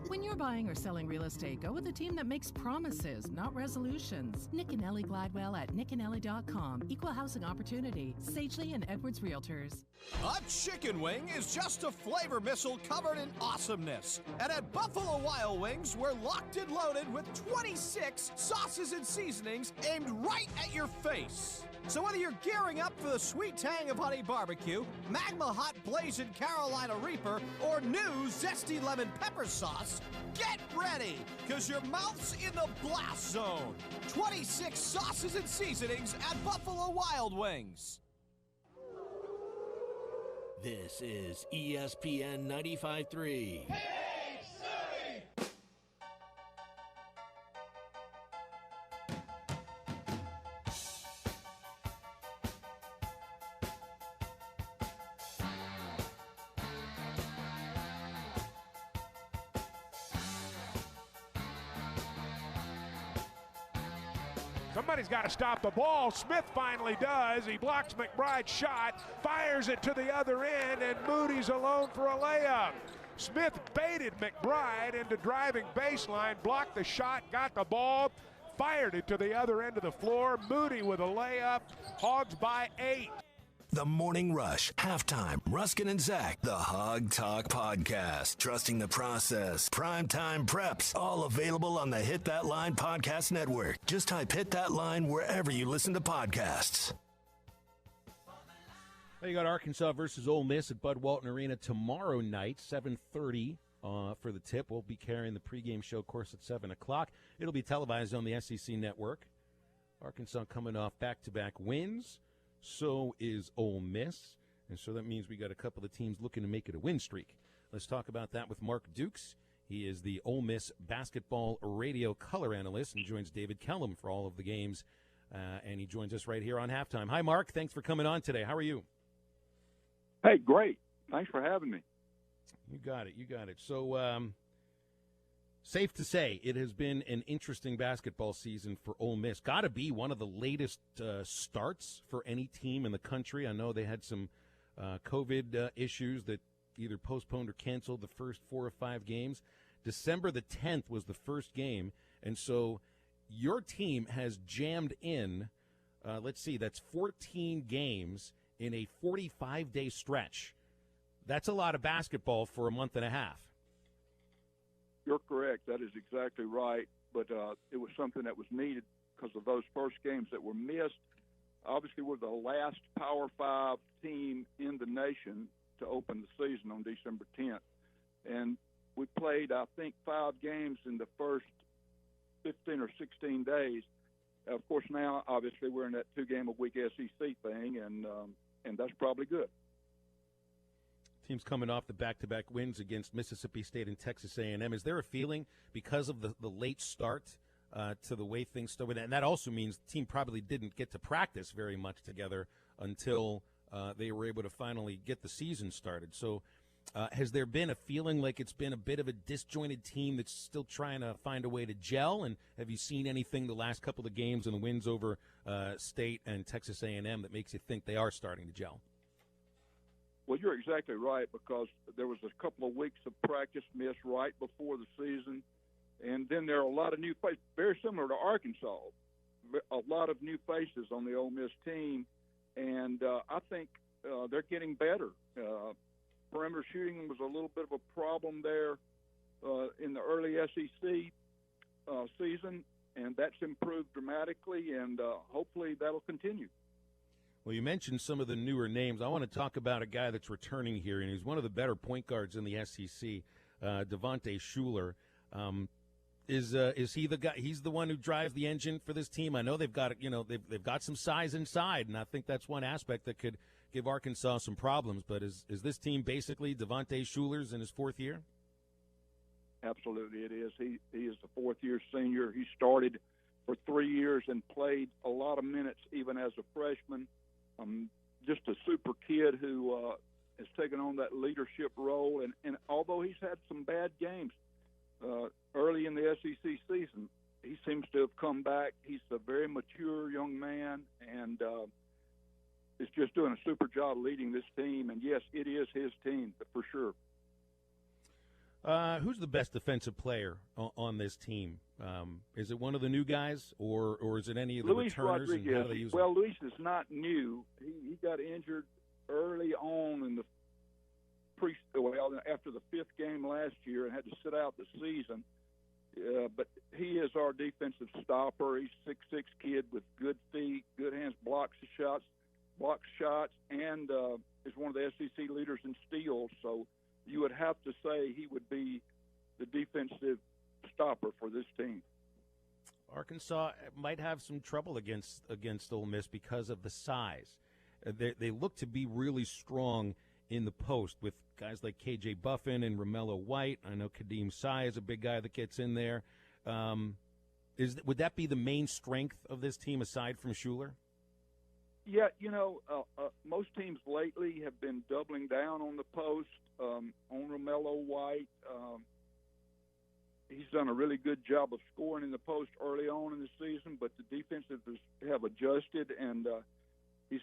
When you're buying or selling real estate, go with a team that makes promises, not resolutions. Nick and Ellie Gladwell at nickandellie.com. Equal housing opportunity. Sagely and Edwards Realtors. A chicken wing is just a flavor missile covered in awesomeness. And at Buffalo Wild Wings, we're locked and loaded with 26 sauces and seasonings aimed right at your face. So whether you're gearing up for the sweet tang of honey barbecue, Magma Hot Blazing Carolina Reaper, or new zesty lemon pepper sauce, get ready, because your mouth's in the blast zone. 26 sauces and seasonings at Buffalo Wild Wings. This is ESPN 95.3. Somebody's got to stop the ball. Smith finally does. He blocks McBride's shot, fires it to the other end, and Moody's alone for a layup. Smith baited McBride into driving baseline, blocked the shot, got the ball, fired it to the other end of the floor. Moody with a layup. Hogs by 8. The Morning Rush, Halftime, Ruskin and Zach, the Hog Talk Podcast. Trusting the process, primetime preps, all available on the Hit That Line Podcast Network. Just type Hit That Line wherever you listen to podcasts. Well, you got Arkansas versus Ole Miss at Bud Walton Arena tomorrow night, 7:30 for the tip. We'll be carrying the pregame show, of course, at 7 o'clock. It'll be televised on the SEC Network. Arkansas coming off back-to-back wins. So is Ole Miss, and so that means we got a couple of teams looking to make it a win streak. Let's talk about that with Mark Dukes. He is the Ole Miss basketball radio color analyst and joins David Kellum for all of the games, and he joins us right here on Halftime. Hi, Mark. Thanks for coming on today. How are you? Hey, great. Thanks for having me. You got it. You got it. So, safe to say, it has been an interesting basketball season for Ole Miss. Got to be one of the latest starts for any team in the country. I know they had some COVID issues that either postponed or canceled the first 4 or 5 games. December the 10th was the first game, and so your team has jammed in, let's see, that's 14 games in a 45-day stretch. That's a lot of basketball for a month and a half. You're correct. That is exactly right. But it was something that was needed because of those first games that were missed. Obviously, we're the last Power 5 team in the nation to open the season on December 10th. And we played, I think, 5 games in the first 15 or 16 days. Of course, now, obviously, we're in that 2-game-a-week SEC thing, and that's probably good. Teams coming off the back-to-back wins against Mississippi State and Texas A&M. Is there a feeling because of the late start to the way things started? And that also means the team probably didn't get to practice very much together until they were able to finally get the season started. So has there been a feeling like it's been a bit of a disjointed team that's still trying to find a way to gel? And have you seen anything the last couple of games and the wins over State and Texas A&M that makes you think they are starting to gel? Well, you're exactly right, because there was a couple of weeks of practice missed right before the season, and then there are a lot of new faces, very similar to Arkansas, a lot of new faces on the Ole Miss team, and I think they're getting better. Perimeter shooting was a little bit of a problem there in the early SEC season, and that's improved dramatically, and hopefully that'll continue. Well, you mentioned some of the newer names. I want to talk about a guy that's returning here, and he's one of the better point guards in the SEC, Devontae Shuler. Is he the guy? He's the one who drives the engine for this team. I know they've got they've got some size inside, and I think that's one aspect that could give Arkansas some problems. But is this team basically Devontae Shuler's in his fourth year? Absolutely, it is. He is a fourth-year senior. He started for 3 years and played a lot of minutes even as a freshman. Just a super kid who has taken on that leadership role. And although he's had some bad games early in the SEC season, he seems to have come back. He's a very mature young man and is just doing a super job leading this team. And, yes, it is his team for sure. Who's the best defensive player on this team? Is it one of the new guys, or is it any of the Luis returners? Rodriguez. And how do they use Well, Luis is not new. He got injured early on in the after the fifth game last year and had to sit out the season. But he is our defensive stopper. He's 6'6" kid with good feet, good hands, blocks shots, and is one of the SEC leaders in steals. So you would have to say he would be the defensive stopper for this team. Arkansas might have some trouble against Ole Miss because of the size. They look to be really strong in the post with guys like K.J. Buffin and Romello White. I know Kadeem Sy is a big guy that gets in there. Would that be the main strength of this team aside from Shuler? Yeah, most teams lately have been doubling down on the post, on Romello White. He's done a really good job of scoring in the post early on in the season, but the defenses have adjusted, and he's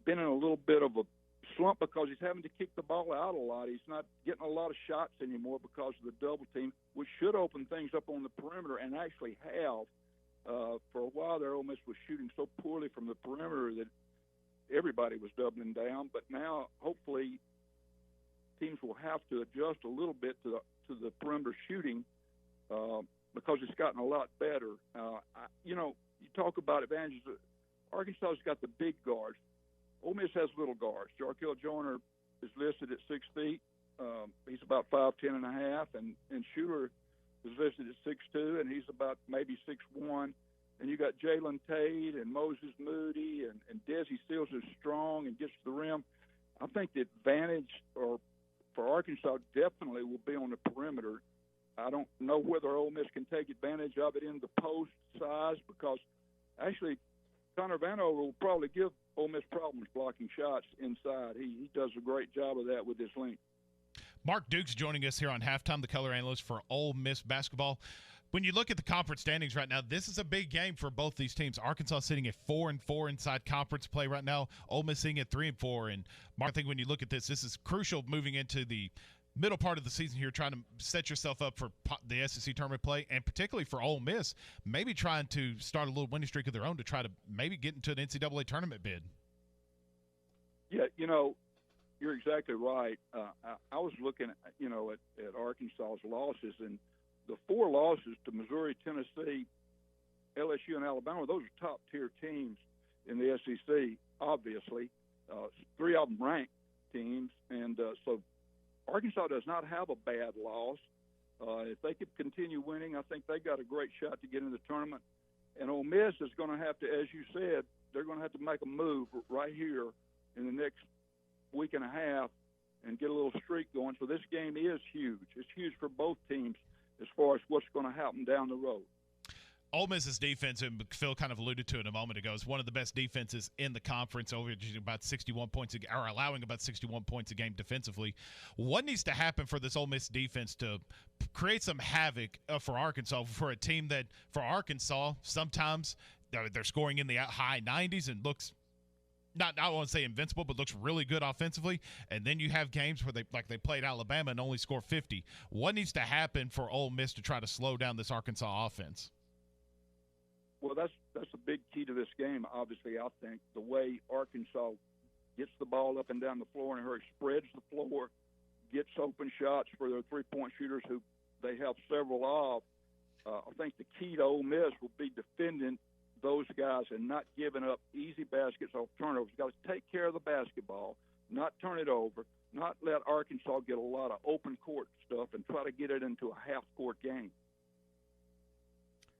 been in a little bit of a slump because he's having to kick the ball out a lot. He's not getting a lot of shots anymore because of the double team, which should open things up on the perimeter and actually have. For a while there, Ole Miss was shooting so poorly from the perimeter that everybody was doubling down. But now, hopefully, teams will have to adjust a little bit to the perimeter shooting because it's gotten a lot better. You talk about advantages. Arkansas's got the big guards. Ole Miss has little guards. Jarkel Joyner is listed at 6 feet. He's about 5'10" and a half, and Shuler is listed at 6'2", and he's about maybe 6'1". And you got Jalen Tate and Moses Moody and Desi Seals is strong and gets to the rim. I think the advantage for Arkansas definitely will be on the perimeter. I don't know whether Ole Miss can take advantage of it in the post size because actually Connor Vanover will probably give Ole Miss problems blocking shots inside. He does a great job of that with his length. Mark Duke's joining us here on Halftime, the color analyst for Ole Miss basketball. When you look at the conference standings right now, this is a big game for both these teams. Arkansas sitting at 4-4 inside conference play right now. Ole Miss sitting at 3-4. And Mark, I think when you look at this is crucial moving into the middle part of the season here, trying to set yourself up for the SEC tournament play, and particularly for Ole Miss, maybe trying to start a little winning streak of their own to try to maybe get into an NCAA tournament bid. Yeah, you're exactly right. I was looking, at Arkansas's losses, and the 4 losses to Missouri, Tennessee, LSU, and Alabama, those are top-tier teams in the SEC, obviously. 3 of them ranked teams, and so Arkansas does not have a bad loss. If they could continue winning, I think they got a great shot to get in the tournament. And Ole Miss is going to have to, as you said, they're going to have to make a move right here in the next week and a half and get a little streak going. So this game is huge. It's huge for both teams as far as what's going to happen down the road. Ole Miss's defense, and Phil kind of alluded to it a moment ago, is one of the best defenses in the conference, averaging about 61 points or allowing about 61 points a game defensively. What needs to happen for this Ole Miss defense to create some havoc for Arkansas, for a team that, for Arkansas, sometimes they're scoring in the high 90s and looks I won't say invincible, but looks really good offensively. And then you have games where they played Alabama and only score 50. What needs to happen for Ole Miss to try to slow down this Arkansas offense? Well, that's a big key to this game, obviously, I think. The way Arkansas gets the ball up and down the floor and spreads the floor, gets open shots for their three-point shooters who they have several of. I think the key to Ole Miss will be defending those guys and not giving up easy baskets off turnovers. You've got to take care of the basketball, not turn it over, not let Arkansas get a lot of open court stuff and try to get it into a half-court game.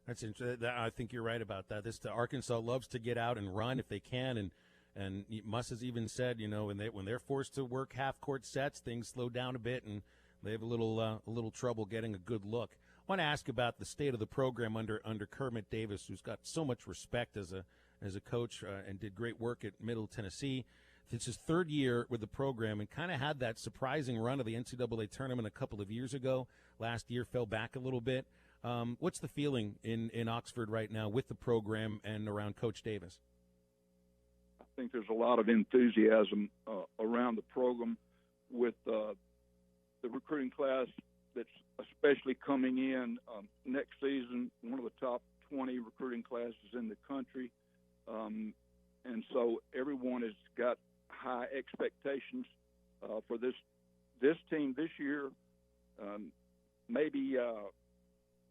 That's interesting. I think you're right about that. Arkansas loves to get out and run if they can, And Muss has even said, when they're forced to work half-court sets, things slow down a bit, and they have a little trouble getting a good look. I want to ask about the state of the program under Kermit Davis, who's got so much respect as a coach and did great work at Middle Tennessee. It's his third year with the program and kind of had that surprising run of the NCAA tournament a couple of years ago. Last year fell back a little bit. What's the feeling in Oxford right now with the program and around Coach Davis? I think there's a lot of enthusiasm around the program with the recruiting class that's especially coming in next season, one of the top 20 recruiting classes in the country. And so everyone has got high expectations for this team this year. Maybe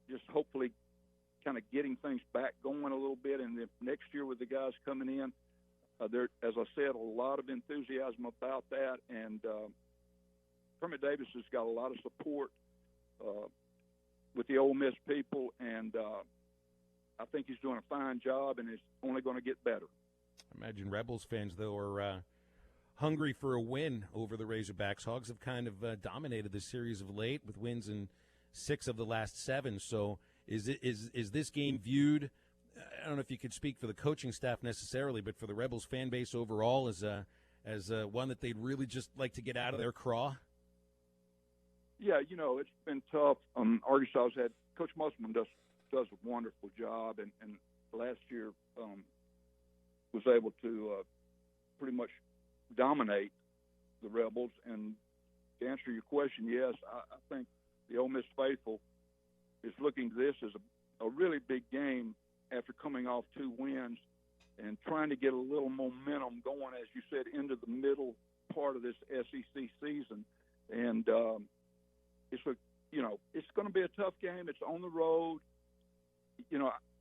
just hopefully kind of getting things back going a little bit, and then next year with the guys coming in, there, as I said, a lot of enthusiasm about that, and Kermit Davis has got a lot of support with the Ole Miss people, and I think he's doing a fine job, and it's only going to get better. I imagine Rebels fans, though, are hungry for a win over the Razorbacks. Hogs have kind of dominated the series of late with wins in 6 of the last 7. So is this game viewed, I don't know if you could speak for the coaching staff necessarily, but for the Rebels fan base overall as one that they'd really just like to get out of their craw? Yeah, it's been tough. Arkansas has had – Coach Musselman does a wonderful job, and last year was able to pretty much dominate the Rebels. And to answer your question, yes, I think the Ole Miss faithful is looking to this as a really big game after coming off 2 wins and trying to get a little momentum going, as you said, into the middle part of this SEC season. And it's going to be a tough game. It's on the road.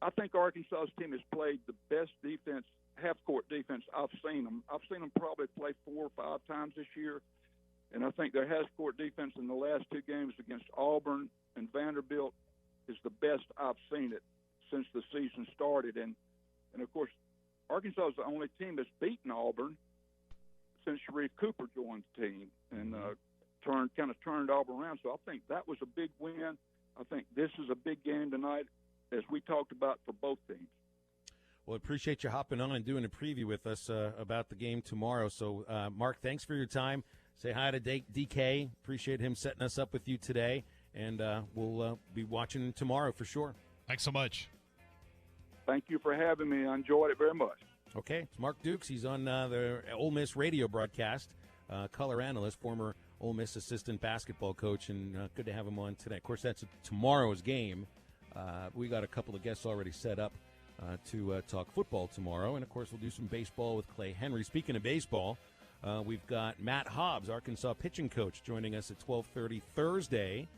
I think Arkansas's team has played the best defense, half-court defense I've seen them. I've seen them probably play 4 or 5 times this year, and I think their half-court defense in the last 2 games against Auburn and Vanderbilt is the best I've seen it since the season started. And of course, Arkansas is the only team that's beaten Auburn since Sharif Cooper joined the team and turned Auburn around. So I think that was a big win. I think this is a big game tonight, as we talked about, for both teams. Well, I appreciate you hopping on and doing a preview with us about the game tomorrow. So, Mark, thanks for your time. Say hi to DK. Appreciate him setting us up with you today. And we'll be watching tomorrow for sure. Thanks so much. Thank you for having me. I enjoyed it very much. Okay. It's Mark Dukes. He's on the Ole Miss radio broadcast, color analyst, former Ole Miss assistant basketball coach, and good to have him on today. Of course, that's tomorrow's game. We got a couple of guests already set up to talk football tomorrow, and of course we'll do some baseball with Clay Henry. Speaking of baseball, we've got Matt Hobbs, Arkansas pitching coach, joining us at 12:30 Thursday.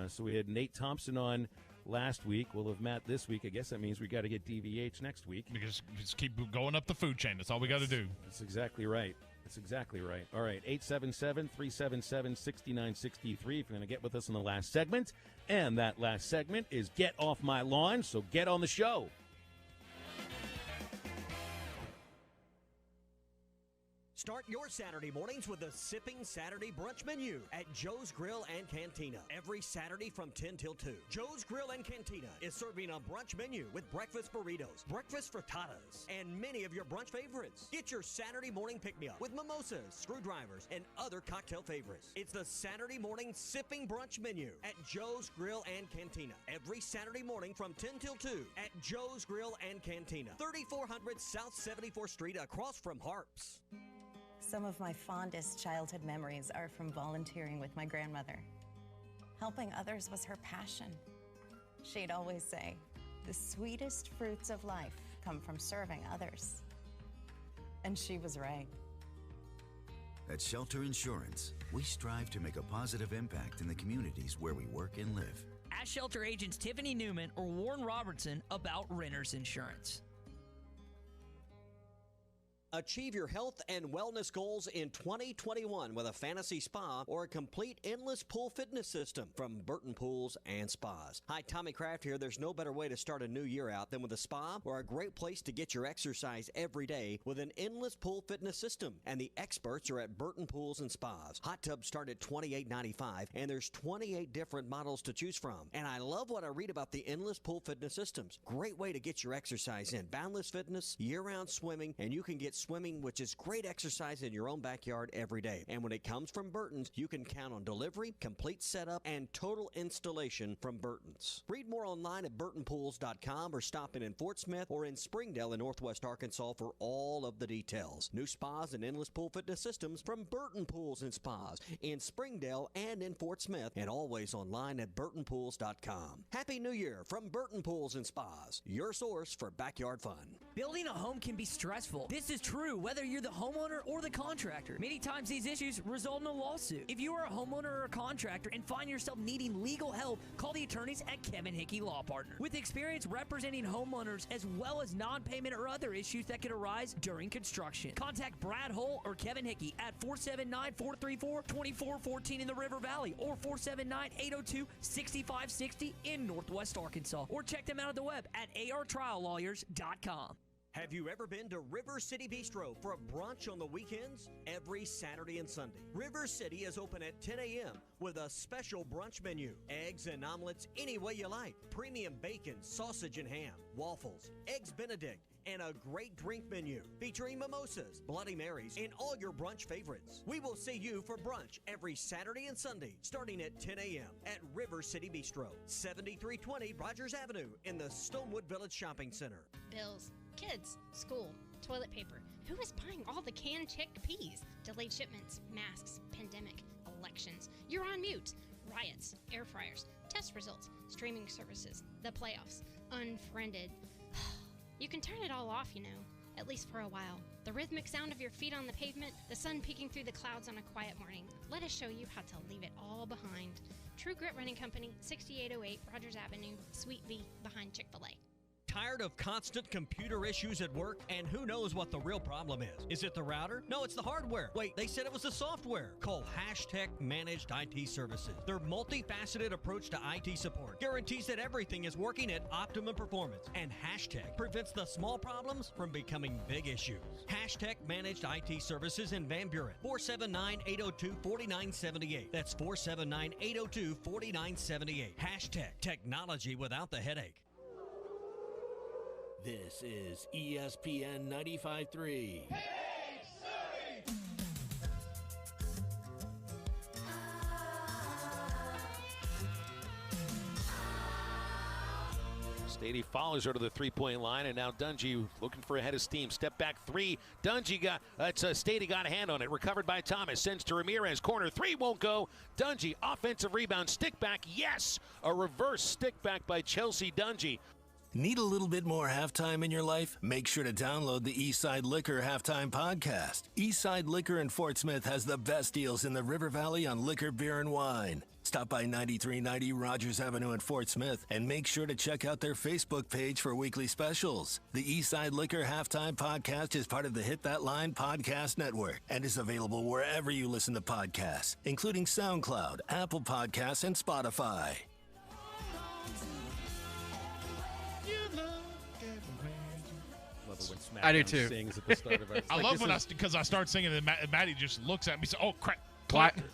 So we had Nate Thompson on last week. We'll have Matt this week. I guess that means we got to get DVH next week. Because just keep going up the food chain. That's all we got to do. That's exactly right. That's exactly right. All right, 877-377-6963 if you're going to get with us in the last segment. And that last segment is Get Off My Lawn, so get on the show. Start your Saturday mornings with the Sipping Saturday Brunch Menu at Joe's Grill and Cantina. Every Saturday from 10 till 2. Joe's Grill and Cantina is serving a brunch menu with breakfast burritos, breakfast frittatas, and many of your brunch favorites. Get your Saturday morning pick-me-up with mimosas, screwdrivers, and other cocktail favorites. It's the Saturday morning Sipping Brunch Menu at Joe's Grill and Cantina. Every Saturday morning from 10 till 2 at Joe's Grill and Cantina. 3400 South 74th Street across from Harps. Some of my fondest childhood memories are from volunteering with my grandmother. Helping others was her passion. She'd always say, "The sweetest fruits of life come from serving others." And she was right. At Shelter Insurance, we strive to make a positive impact in the communities where we work and live. Ask Shelter agents Tiffany Newman or Warren Robertson about renters insurance. Achieve your health and wellness goals in 2021 with a fantasy spa or a complete endless pool fitness system from Burton Pools and Spas. Hi, Tommy Kraft here. There's no better way to start a new year out than with a spa or a great place to get your exercise every day with an endless pool fitness system. And the experts are at Burton Pools and Spas. Hot tubs start at $28.95 and there's 28 different models to choose from. And I love what I read about the endless pool fitness systems. Great way to get your exercise in. Boundless fitness, year-round swimming, and you can get swimming, which is great exercise in your own backyard every day. And when it comes from Burton's, you can count on delivery, complete setup, and total installation from Burton's. Read more online at burtonpools.com or stop in Fort Smith or in Springdale in Northwest Arkansas for all of the details. New spas and endless pool fitness systems from Burton Pools and Spas in Springdale and in Fort Smith, and always online at burtonpools.com. Happy New Year from Burton Pools and Spas, your source for backyard fun. Building a home can be stressful. This is true whether you're the homeowner or the contractor. Many times these issues result in a lawsuit. If you are a homeowner or a contractor and find yourself needing legal help, call the attorneys at Kevin Hickey Law Partner. With experience representing homeowners as well as non-payment or other issues that could arise during construction. Contact Brad Hull or Kevin Hickey at 479-434-2414 in the River Valley or 479-802-6560 in Northwest Arkansas. Or check them out on the web at artriallawyers.com. Have you ever been to River City Bistro for a brunch on the weekends? Every Saturday and Sunday. River City is open at 10 a.m. with a special brunch menu. Eggs and omelets any way you like. Premium bacon, sausage and ham, waffles, eggs Benedict, and a great drink menu featuring mimosas, Bloody Marys, and all your brunch favorites. We will see you for brunch every Saturday and Sunday starting at 10 a.m. at River City Bistro, 7320 Rogers Avenue in the Stonewood Village Shopping Center. Bills, kids, school, toilet paper. Who is buying all the canned chickpeas? Delayed shipments, masks, pandemic, elections. You're on mute. Riots, air fryers, test results, streaming services, the playoffs, unfriended. You can turn it all off, you know, at least for a while. The rhythmic sound of your feet on the pavement, the sun peeking through the clouds on a quiet morning. Let us show you how to leave it all behind. True Grit Running Company, 6808 Rogers Avenue, Suite B, behind Chick-fil-A. Tired of constant computer issues at work? And who knows what the real problem is? Is it the router? No, it's the hardware. Wait, they said it was the software. Call Hashtag Managed IT Services. Their multifaceted approach to IT support guarantees that everything is working at optimum performance. And Hashtag prevents the small problems from becoming big issues. Hashtag Managed IT Services in Van Buren. 479-802-4978. That's 479-802-4978. Hashtag Technology without the headache. This is ESPN 95.3. Stady follows her to the three-point line, and now Dungy looking for a head of steam. Step back three. Dungy got, Stady got a hand on it. Recovered by Thomas. Sends to Ramirez. Corner three won't go. Dungy, offensive rebound. Stick back. Yes! A reverse stick back by Chelsea Dungy. Need a little bit more halftime in your life? Make sure to download the Eastside Liquor Halftime Podcast. Eastside Liquor in Fort Smith has the best deals in the River Valley on liquor, beer, and wine. Stop by 9390 Rogers Avenue in Fort Smith and make sure to check out their Facebook page for weekly specials. The Eastside Liquor Halftime Podcast is part of the Hit That Line Podcast Network and is available wherever you listen to podcasts, including SoundCloud, Apple Podcasts, and Spotify. I do too. Sings at the start of our, I love when because I start singing and Maddie just looks at me and says, "Oh crap!"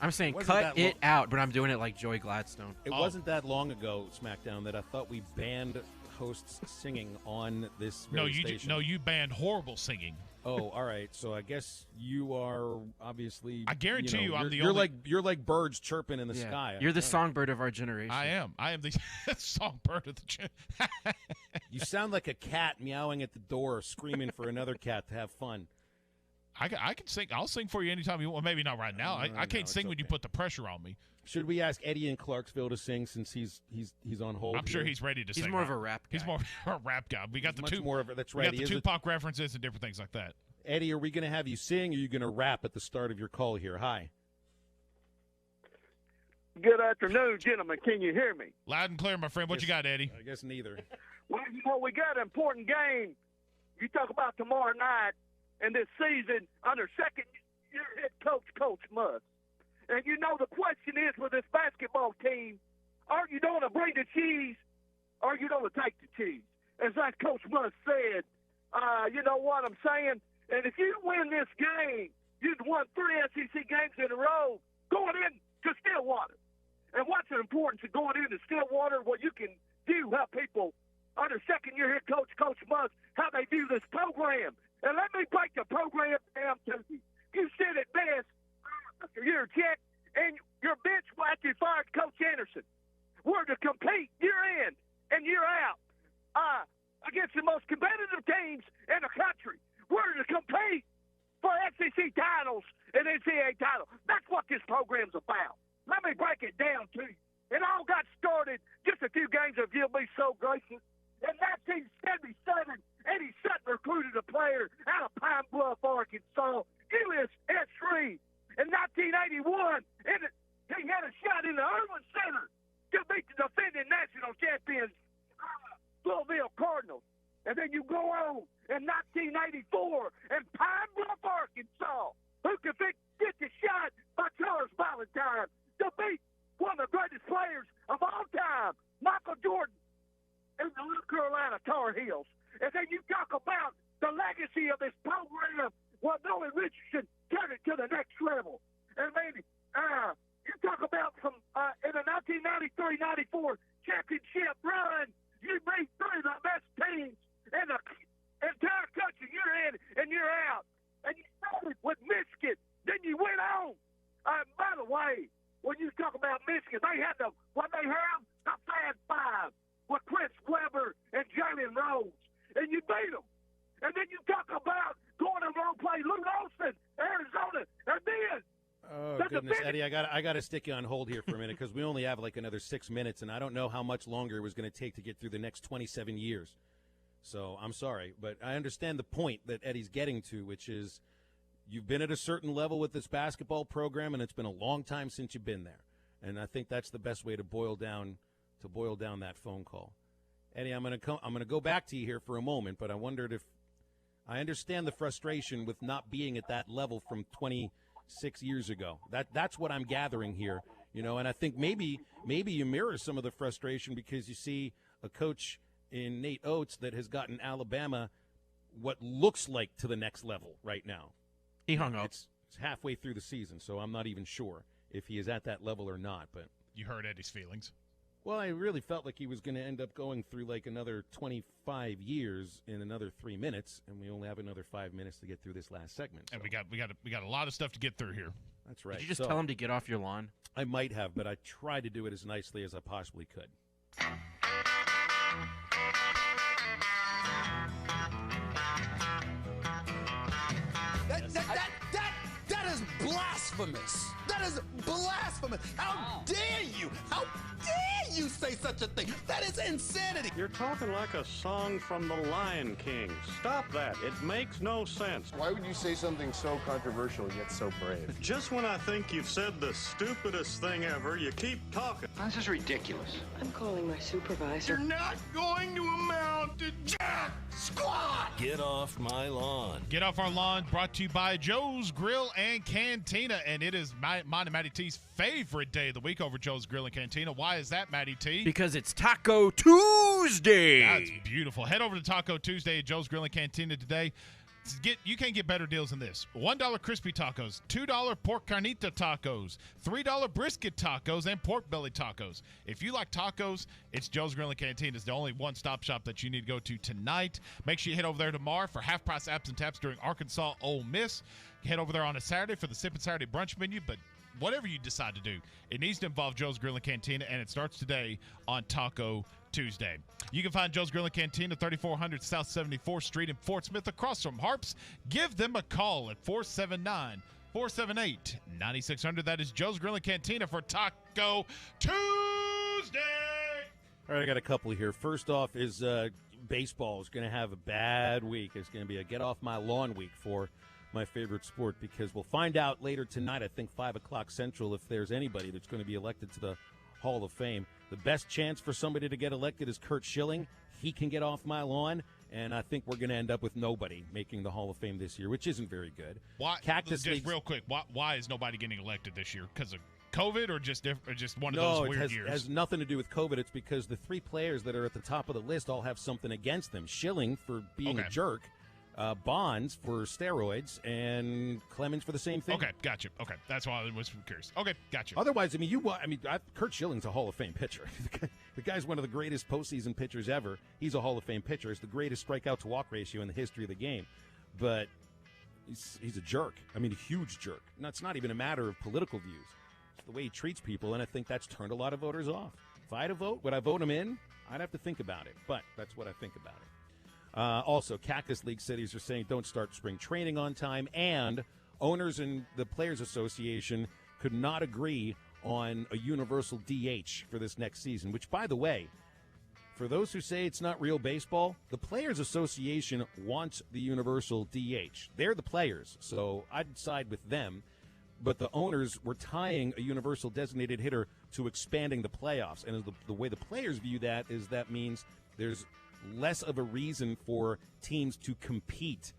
I'm saying cut it out, but I'm doing it like Joey Gladstone. It wasn't that long ago, SmackDown, that I thought we banned hosts singing on this station. You banned horrible singing. Oh, all right. So I guess you are obviously. I guarantee you, I'm the you're only. You're like birds chirping in the sky. You're the songbird of our generation. I am the songbird of the generation. You sound like a cat meowing at the door, screaming for another cat to have fun. I can sing. I'll sing for you anytime you want. Maybe not right now. I can't sing when you put the pressure on me. Should we ask Eddie in Clarksville to sing since he's on hold? I'm sure he's ready to sing. He's more of a rap guy. He's more of a rap guy. We got the two. That's right. We got the Tupac references and different things like that. Eddie, are we going to have you sing, or are you going to rap at the start of your call here? Hi. Good afternoon, gentlemen. Can you hear me? Loud and clear, my friend. What you got, Eddie? I guess neither. Well, we got an important game. You talk about tomorrow night, in this season under second-year head coach, Coach Muss. And, you know, the question is with this basketball team, are you going to bring the cheese or are you going to take the cheese? As that Coach Muss said, you know what I'm saying? And if you win this game, you've won 3 SEC games in a row going in to Stillwater. And what's important to going into Stillwater, what you can do, how people under second-year head coach, Coach Muss, how they do this program. And let me break the program down to you. You said it best after your check, and your bench after you fired Coach Anderson. We're to compete year in and year out against the most competitive teams in the country. We're to compete for SEC titles and NCAA titles. That's what this program's about. Let me break it down to you. It all got started just a few games of You'll Be So Gracious. In 1977, Eddie Sutton recruited a player out of Pine Bluff, Arkansas, USS Reed. In 1981, he had a shot in the Irwin Center to beat the defending national champions, Louisville Cardinals. And then you go on in 1984 in Pine Bluff, Arkansas, who could get the shot by Charles Valentine to beat one of the greatest players of all time, Michael Jordan, in the North Carolina Tar Heels. And then you talk about the legacy of this program. Well, Nolan Richardson turned it to the next level. And maybe you talk about from in the 1993-94 championship run, you beat 3 of the best teams in the entire country year in and year out. And you started with Michigan. Then you went on. By the way, when you talk about Michigan, they had the Fab Five with Chris Webber and Jalen Rose. And you beat them. And then you talk about going and role play Lou Olson, Arizona, and then. Oh, goodness, Eddie, I got to stick you on hold here for a minute because we only have like another 6 minutes, and I don't know how much longer it was going to take to get through the next 27 years. So I'm sorry, but I understand the point that Eddie's getting to, which is you've been at a certain level with this basketball program, and it's been a long time since you've been there. And I think that's the best way to boil down that phone call. Eddie, I'm going to go back to you here for a moment, but I wondered if I understand the frustration with not being at that level from 26 years ago. That's what I'm gathering here, and I think maybe you mirror some of the frustration because you see a coach in Nate Oates that has gotten Alabama what looks like to the next level right now. He hung up. It's halfway through the season, so I'm not even sure if he is at that level or not. But you heard Eddie's feelings. Well, I really felt like he was going to end up going through like another 25 years in another 3 minutes, and we only have another 5 minutes to get through this last segment. So. And we got a lot of stuff to get through here. That's right. Did you just tell him to get off your lawn? I might have, but I tried to do it as nicely as I possibly could. That is blasphemous. That is blasphemous. How dare you? How dare you say such a thing? That is insanity. You're talking like a song from The Lion King. Stop that. It makes no sense. Why would you say something so controversial yet so brave? Just when I think you've said the stupidest thing ever, you keep talking. This is ridiculous. I'm calling my supervisor. You're not going to amount to jack squat. Get off my lawn. Get off our lawn, brought to you by Joe's Grill and Cantina. And it is mine and Matty T's favorite day of the week over Joe's Grill and Cantina. Why is that, Matty T? Because it's Taco Tuesday. That's beautiful. Head over to Taco Tuesday at Joe's Grill and Cantina today. You can't get better deals than this. $1 crispy tacos, $2 pork carnita tacos, $3 brisket tacos, and pork belly tacos. If you like tacos, it's Joe's Grill and Cantina. It's the only one-stop shop that you need to go to tonight. Make sure you head over there tomorrow for half-price apps and taps during Arkansas Ole Miss. Head over there on a Saturday for the Sippin' Saturday brunch menu, but whatever you decide to do, it needs to involve Joe's Grill and Cantina, and it starts today on Taco Tuesday. You can find Joe's Grill and Cantina, 3400 South 74th Street in Fort Smith, across from Harps. Give them a call at 479-478-9600. That is Joe's Grill and Cantina for Taco Tuesday. All right, I got a couple here. First off is baseball is going to have a bad week. It's going to be a get off my lawn week for my favorite sport, because we'll find out later tonight, I think 5 o'clock Central, if there's anybody that's going to be elected to the Hall of Fame. The best chance for somebody to get elected is Curt Schilling. He can get off my lawn. And I think we're going to end up with nobody making the Hall of Fame this year, which isn't very good. Why? Cactus just League's- real quick, why is nobody getting elected this year? Because of COVID or just one of those weird years? No, it has nothing to do with COVID. It's because the 3 players that are at the top of the list all have something against them. Schilling for being a jerk, Bonds for steroids, and Clemens for the same thing. Okay, gotcha. Okay, that's why I was curious. Okay, gotcha. Otherwise, Kurt Schilling's a Hall of Fame pitcher. The guy's one of the greatest postseason pitchers ever. He's a Hall of Fame pitcher. It's the greatest strikeout-to-walk ratio in the history of the game. But he's a jerk. I mean, a huge jerk. No, it's not even a matter of political views. It's the way he treats people, and I think that's turned a lot of voters off. If I had to vote, would I vote him in? I'd have to think about it, but that's what I think about it. Also, Cactus League cities are saying don't start spring training on time, and owners and the Players Association could not agree on a universal DH for this next season, which, by the way, for those who say it's not real baseball, the Players Association wants the universal DH. They're the players, so I'd side with them. But the owners were tying a universal designated hitter to expanding the playoffs. And the way the players view that is that means there's less of a reason for teams to compete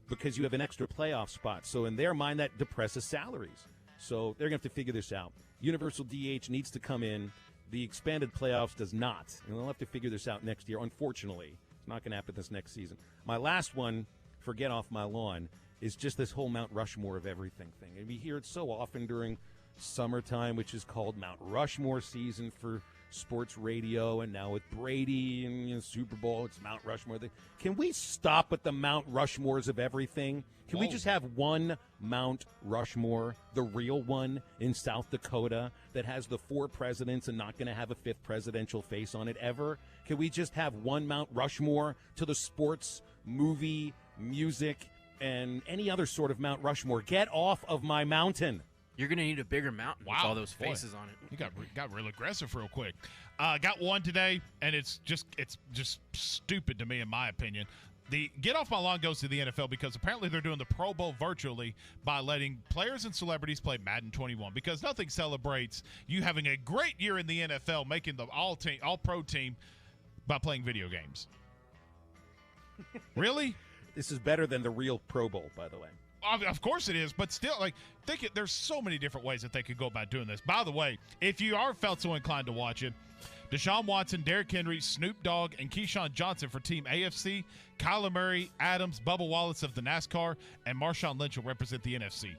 because you have an extra playoff spot. So in their mind, that depresses salaries. So they're going to have to figure this out. Universal DH needs to come in. The expanded playoffs does not. And they'll have to figure this out next year. Unfortunately, it's not going to happen this next season. My last one, for Get Off My Lawn, is just this whole Mount Rushmore of everything thing. And we hear it so often during summertime, which is called Mount Rushmore season for sports radio, and now with Brady and Super Bowl, it's Mount Rushmore. Can we stop with the Mount Rushmores of everything? Can we just have one Mount Rushmore, the real one in South Dakota that has the 4 presidents and not going to have a 5th presidential face on it ever? Can we just have one Mount Rushmore to the sports, movie, music, and any other sort of Mount Rushmore? Get off of my mountain. You're going to need a bigger mountain with all those faces on it. You got real aggressive real quick. Got one today, and it's just stupid to me, in my opinion. The Get Off My Lawn goes to the NFL because apparently they're doing the Pro Bowl virtually by letting players and celebrities play Madden 21, because nothing celebrates you having a great year in the NFL, making the all-pro team by playing video games. Really? This is better than the real Pro Bowl, by the way. Of course it is, but still, there's so many different ways that they could go about doing this. By the way, if you felt so inclined to watch it, Deshaun Watson, Derrick Henry, Snoop Dogg, and Keyshawn Johnson for Team AFC, Kyler Murray, Adams, Bubba Wallace of the NASCAR, and Marshawn Lynch will represent the NFC.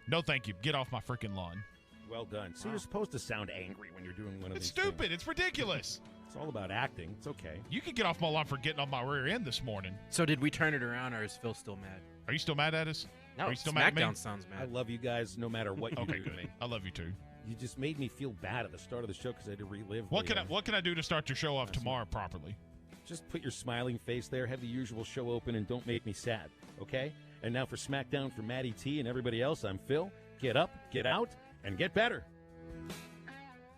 No thank you. Get off my freaking lawn. Well done. So you're supposed to sound angry when you're doing one of these It's stupid. things. It's ridiculous. It's all about acting. It's okay. You can get off my lawn for getting on my rear end this morning. So did we turn it around, or is Phil still mad? Are you still mad at us? No, Are you still mad at me? SmackDown sounds mad. I love you guys no matter what you do to me. I love you too. You just made me feel bad at the start of the show because I had to relive. What can I do to start your show off tomorrow properly? Just put your smiling face there, have the usual show open, and don't make me sad, okay? And now for SmackDown for Matty T and everybody else, I'm Phil. Get up, get out, and get better.